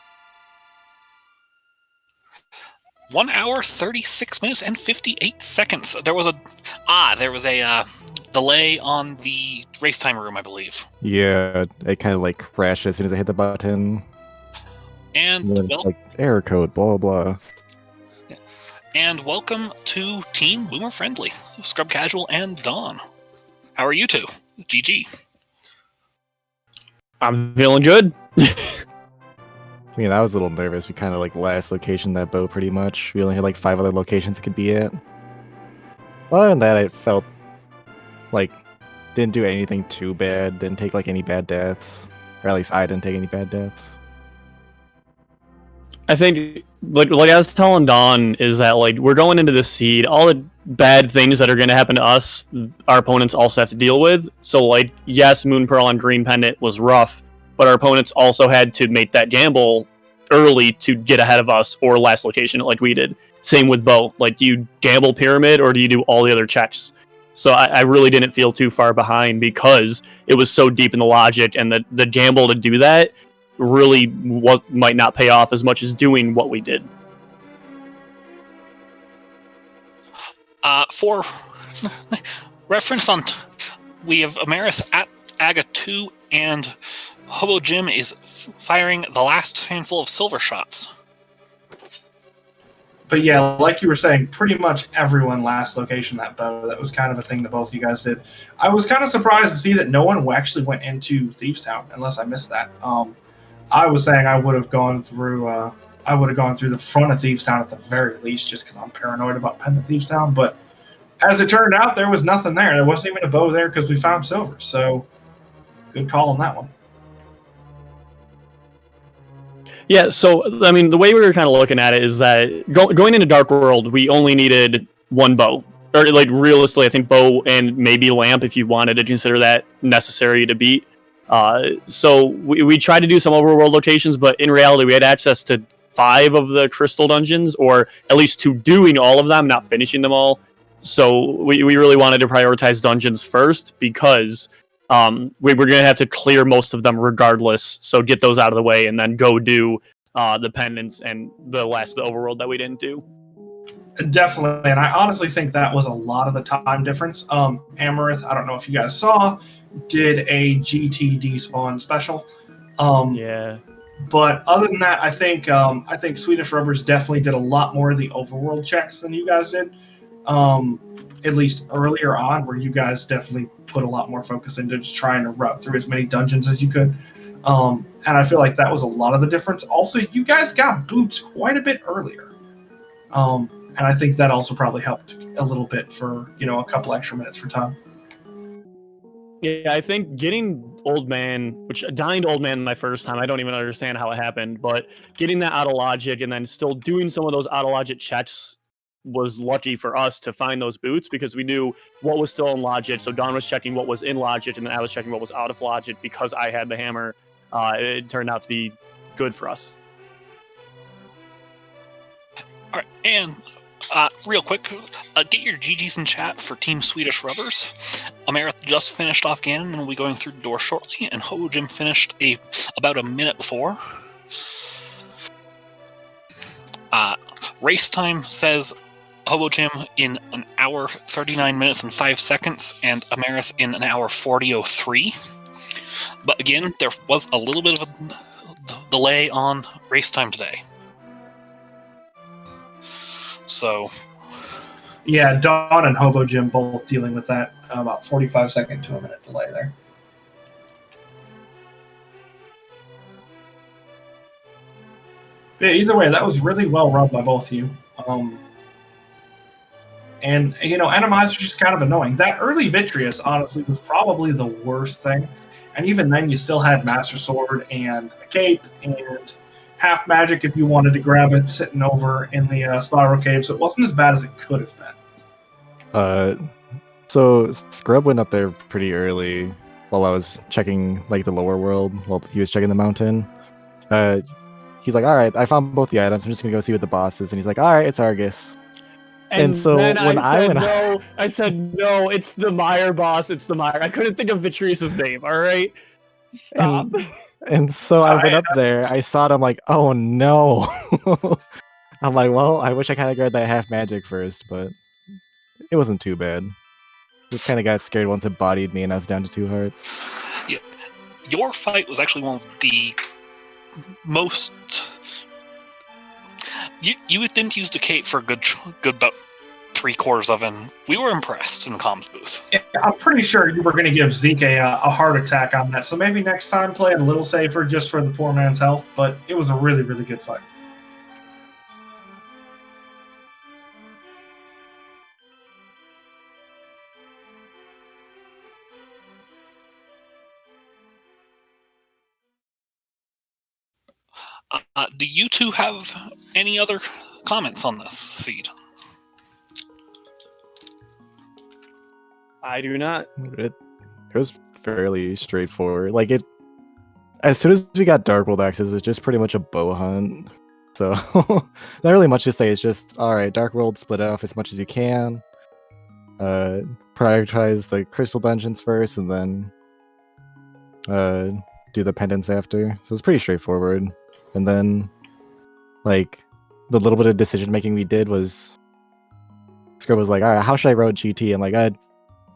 1 hour, 36 minutes, and 58 seconds. There was a delay on the race time room, I believe. Yeah, it kind of like crashed as soon as I hit the button. And well, like error code, blah blah. And welcome to Team Boomer Friendly, Scrubcasual and Dawn. How are you two? GG. I'm feeling good. I mean, I was a little nervous. We kind of like last location that bow pretty much. We only had like 5 other locations it could be at. Other than that, I felt like didn't do anything too bad. Didn't take like any bad deaths, or at least I didn't take any bad deaths. I think, like I was telling Dawn, is that like we're going into the seed, all the bad things that are going to happen to us, our opponents also have to deal with. So, like, yes, Moon Pearl on Green Pendant was rough, but our opponents also had to make that gamble early to get ahead of us or last location like we did. Same with Bo. Like, do you gamble Pyramid or do you do all the other checks? So I really didn't feel too far behind because it was so deep in the logic, and the gamble to do that really might not pay off as much as doing what we did. For reference on, we have Amarith at Aga 2, and Hobojim is firing the last handful of silver shots. But yeah, like you were saying, pretty much everyone last location that bow. That was kind of a thing that both of you guys did. I was kind of surprised to see that no one actually went into Thieves Town, unless I missed that. I was saying I would have gone through the front of Thieves Town at the very least, just because I'm paranoid about Pendant Thieves Town. But as it turned out, there was nothing there. There wasn't even a bow there because we found silver. So good call on that one. Yeah, so I mean, the way we were kind of looking at it is that going into Dark World, we only needed one bow, or like realistically, I think bow and maybe lamp if you wanted to consider that necessary to beat. So we tried to do some overworld locations, but in reality, we had access to 5 of the crystal dungeons, or at least to doing all of them, not finishing them all. So we really wanted to prioritize dungeons first because we were going to have to clear most of them regardless. So get those out of the way and then go do the pendants and the last of the overworld that we didn't do. Definitely, and I honestly think that was a lot of the time difference. Amarith, I don't know if you guys saw, did a GTD spawn special. Yeah. But other than that, I think Swedish Rubbers definitely did a lot more of the overworld checks than you guys did. At least earlier on, where you guys definitely put a lot more focus into just trying to route through as many dungeons as you could. And I feel like that was a lot of the difference. Also, you guys got boots quite a bit earlier. And I think that also probably helped a little bit for, a couple extra minutes for time. Yeah, I think getting Old Man, which dying to Old Man my first time, I don't even understand how it happened, but getting that out of logic and then still doing some of those out of logic checks was lucky for us to find those boots because we knew what was still in logic. So Dawn was checking what was in logic and then I was checking what was out of logic because I had the hammer. It turned out to be good for us. All right, and real quick, get your GGs in chat for Team Swedish Rubbers. Amarith just finished off Ganon and will be going through the door shortly, and Hobojim finished about a minute before. Race time says Hobojim in 1 hour 39 minutes and 5 seconds, and Amarith in 1 hour 40:03. But again, there was a little bit of a delay on race time today. So, yeah, Dawn and Hobojim both dealing with that about 45-second to a minute delay there. Yeah, either way, that was really well run by both of you. And Enemy's are just kind of annoying. That early Vitreous, honestly, was probably the worst thing. And even then, you still had Master Sword and a cape and half magic if you wanted to grab it sitting over in the Spiral Cave, so it wasn't as bad as it could have been. So Scrub went up there pretty early while I was checking like the lower world while he was checking the mountain. He's like, all right, I found both the items. I'm just gonna go see what the boss is. And he's like, all right, it's Argus. And so then when I said no, it's the Meyer boss. It's the Meyer. I couldn't think of Vitreous's name. All right, stop. And so I went up there. I saw it. I'm like, oh no. I'm like, well, I wish I kind of grabbed that half magic first, but it wasn't too bad. Just kind of got scared once it bodied me and I was down to 2 hearts. Yeah, your fight was actually one of the most. You didn't use the cape for a good about 3/4 of it. We were impressed in the comms booth. Yeah, I'm pretty sure you were going to give Zeke a heart attack on that, so maybe next time play it a little safer just for the poor man's health, but it was a really, really good fight. Do you two have any other comments on this seed? I do not. It was fairly straightforward. Like as soon as we got Dark World access, it was just pretty much a bow hunt. So not really much to say. It's just all right. Dark World, split off as much as you can. Prioritize the crystal dungeons first, and then do the pendants after. So it's pretty straightforward. And then, like, the little bit of decision making we did was, Scrub was like, all right, how should I route GT? I'm like, I'd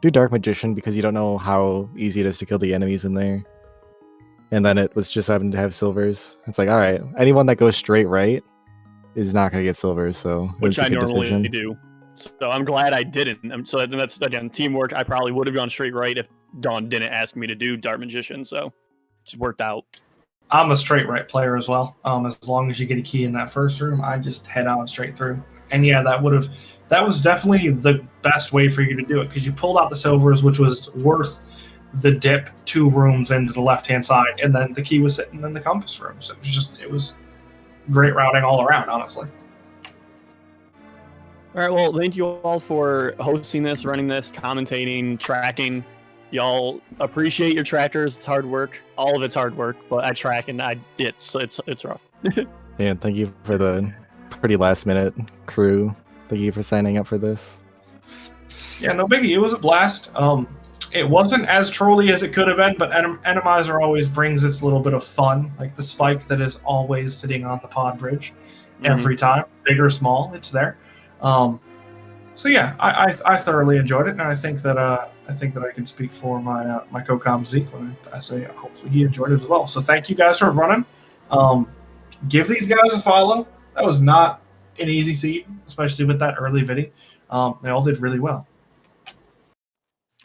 do Dark Magician because you don't know how easy it is to kill the enemies in there. And then it was just having to have silvers. It's like, all right, anyone that goes straight right is not going to get silvers. So which I normally do. So I'm glad I didn't. So that's, again, teamwork. I probably would have gone straight right if Dawn didn't ask me to do Dark Magician. So it's worked out. I'm a straight right player as well. As long as you get a key in that first room, I just head on straight through. And yeah, that was definitely the best way for you to do it because you pulled out the silvers, which was worth the dip 2 rooms into the left-hand side, and then the key was sitting in the compass room. So it was great routing all around, honestly. All right, well, thank you all for hosting this, running this, commentating, tracking. Y'all appreciate your trackers. It's hard work. All of it's hard work, but I track and it's rough. And thank you for the pretty last minute crew. Thank you for signing up for this. Yeah, no biggie. It was a blast. It wasn't as trolly as it could have been, but Enemizer always brings its little bit of fun, like the spike that is always sitting on the pod bridge every time, big or small, it's there. So yeah, I thoroughly enjoyed it, and I think that I can speak for my my co-com Zeke when I say hopefully he enjoyed it as well. So thank you guys for running. Give these guys a follow. That was not an easy seed, especially with that early video. They all did really well.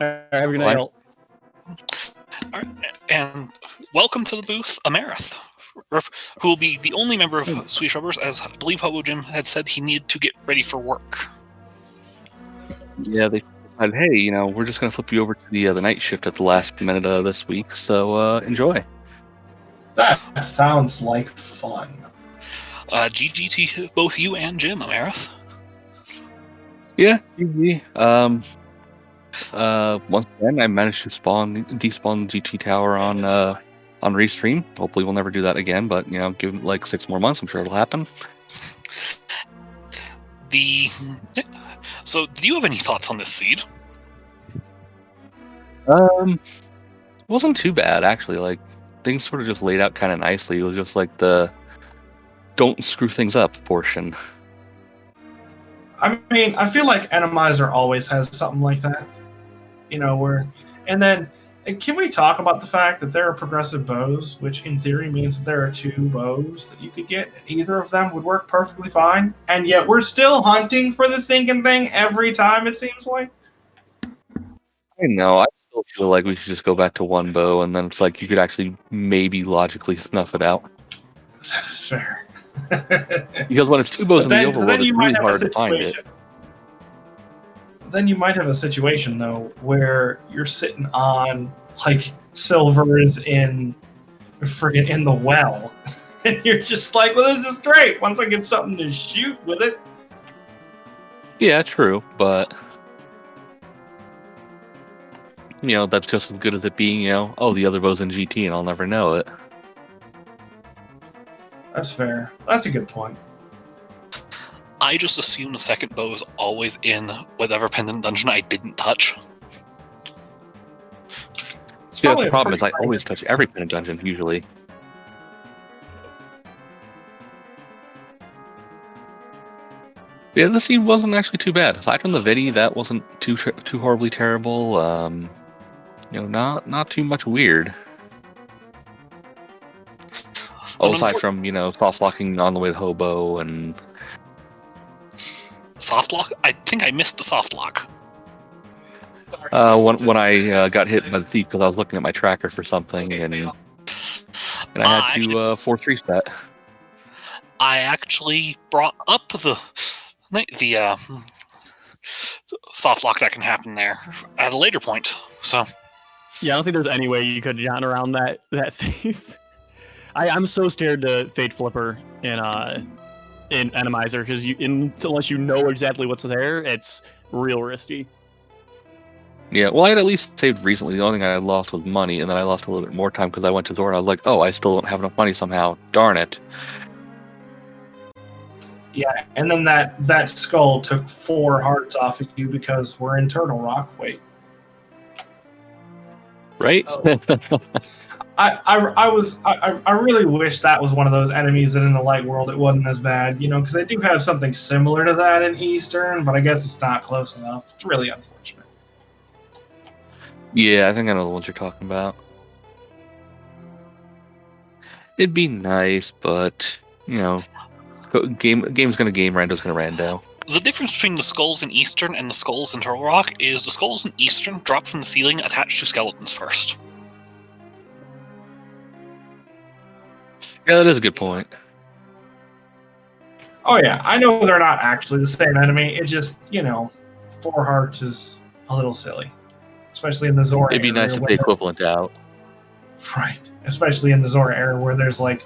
All right, have a good night, all. All right, and welcome to the booth, Amarith, who will be the only member of Swedish Rubbers, as I believe Hobojim had said he needed to get ready for work. Yeah, they said, hey, you know, we're just going to flip you over to the night shift at the last minute of this week, so enjoy. That sounds like fun. GG to both you and Jim, Amarith. Yeah, GG. Once again, I managed to despawn the GT tower on Restream. Hopefully we'll never do that again, but, you know, give it like 6 more months, I'm sure it'll happen. So, did you have any thoughts on this seed? It wasn't too bad, actually. Like, things sort of just laid out kind of nicely. It was just like the don't screw things up portion. I mean, I feel like Enemizer always has something like that. You know, and then can we talk about the fact that there are progressive bows, which in theory means that there are 2 bows that you could get, and either of them would work perfectly fine, and yet we're still hunting for the stinking thing every time, it seems like. I know, I still feel like we should just go back to 1 bow, and then it's like you could actually maybe logically snuff it out. That is fair. Because when it's 2 bows in the overworld, it's really hard to find it. Then you might have a situation, though, where you're sitting on, like, silver is in the well. And you're just like, well, this is great. Once I get something to shoot with it. Yeah, true, but... You know, that's just as good as it being, you know, oh, the other bow's in GT and I'll never know it. That's fair. That's a good point. I just assume the second bow is always in whatever pendant dungeon I didn't touch. Yeah, the problem is I always touch every pendant dungeon, usually. Yeah, the scene wasn't actually too bad. Aside from the Vidi, that wasn't too horribly terrible. You know, not too much weird. Oh, aside from, you know, soft locking on the way to Hobo and... Soft lock? I think I missed the soft lock. When I got hit by the thief because I was looking at my tracker for something and I had to 4-3 set. I actually brought up the soft lock that can happen there at a later point. So yeah, I don't think there's any way you could have gotten around that thief. I'm so scared to Fate Flipper in Enemizer because unless you know exactly what's there, it's real risky. Yeah, well, I had at least saved recently. The only thing I lost was money, and then I lost a little bit more time because I went to Zora. I was like, oh, I still don't have enough money somehow. Darn it. Yeah, and then that skull took 4 hearts off of you because we're in Turtle Rock. Wait. Right? Oh. I really wish that was one of those enemies that in the light world it wasn't as bad, you know, because they do have something similar to that in Eastern, but I guess it's not close enough. It's really unfortunate. Yeah, I think I know the ones you're talking about. It'd be nice, but, you know, game's gonna game, rando's gonna rando. The difference between the skulls in Eastern and the skulls in Turtle Rock is the skulls in Eastern drop from the ceiling attached to skeletons first. Yeah, that is a good point. Oh yeah, I know they're not actually the same enemy. It just, you know, 4 hearts is a little silly. Especially in the Zora It'd be nice if they equivalent out. Right. Especially in the Zora era where there's like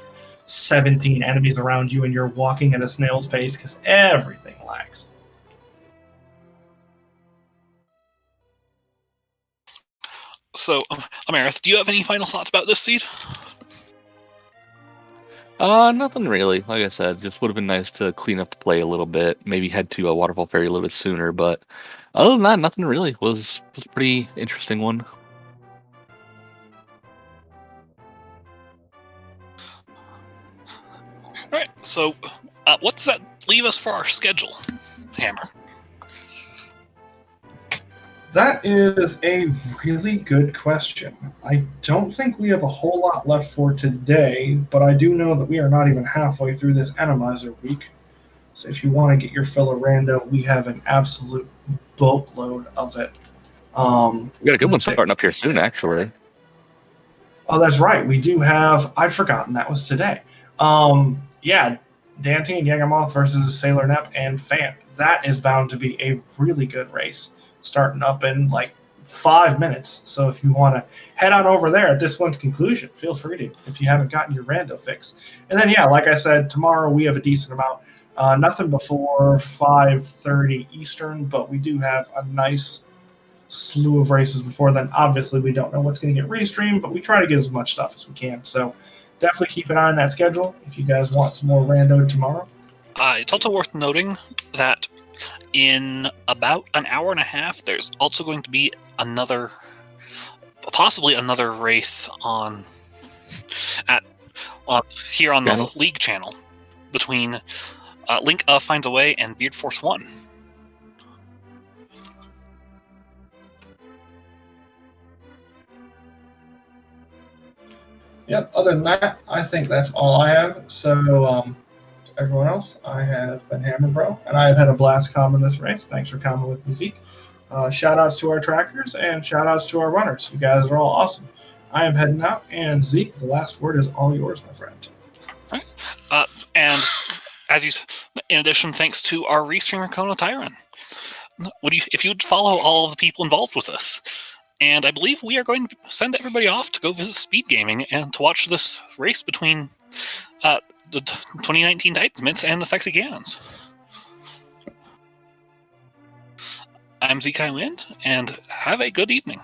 17 enemies around you and you're walking at a snail's pace because everything lags. So, Amarith, do you have any final thoughts about this seed? Nothing really. Like I said, just would have been nice to clean up the play a little bit. Maybe head to a Waterfall Ferry a little bit sooner, but other than that, nothing really. Was a pretty interesting one. Alright, so what does that leave us for our schedule, Hammer? That is a really good question. I don't think we have a whole lot left for today, but I do know that we are not even halfway through this Animizer week. So if you want to get your fill of rando, we have an absolute boatload of it. We got a good one starting up here soon, actually. Oh, that's right. We do have... I'd forgotten that was today. Yeah, Dante and Yagamoth versus Sailor Nep and Fant. That is bound to be a really good race, starting up in like 5 minutes. So if you want to head on over there at this one's conclusion, feel free to, if you haven't gotten your rando fix. And then, yeah, like I said, tomorrow we have a decent amount. Nothing before 5:30 Eastern, but we do have a nice slew of races before then. Obviously, we don't know what's going to get restreamed, but we try to get as much stuff as we can. So definitely keep an eye on that schedule if you guys want some more rando tomorrow. It's also worth noting that in about an hour and a half, there's also going to be possibly another race on here on the League channel between Link Finds a Way and Beard Force 1. Yep, other than that, I think that's all I have. So, everyone else, I have been Hammer Bro, and I have had a blast calming this race. Thanks for calming with me, Zeke. Shout outs to our trackers and shout outs to our runners. You guys are all awesome. I am heading out, and Zeke, the last word is all yours, my friend. All right. And in addition, thanks to our restreamer Kono Tyron. If you'd follow all of the people involved with us. And I believe we are going to send everybody off to go visit Speed Gaming and to watch this race between the 2019 Titans and the Sexy Gans. I'm Zekai Wind, and have a good evening.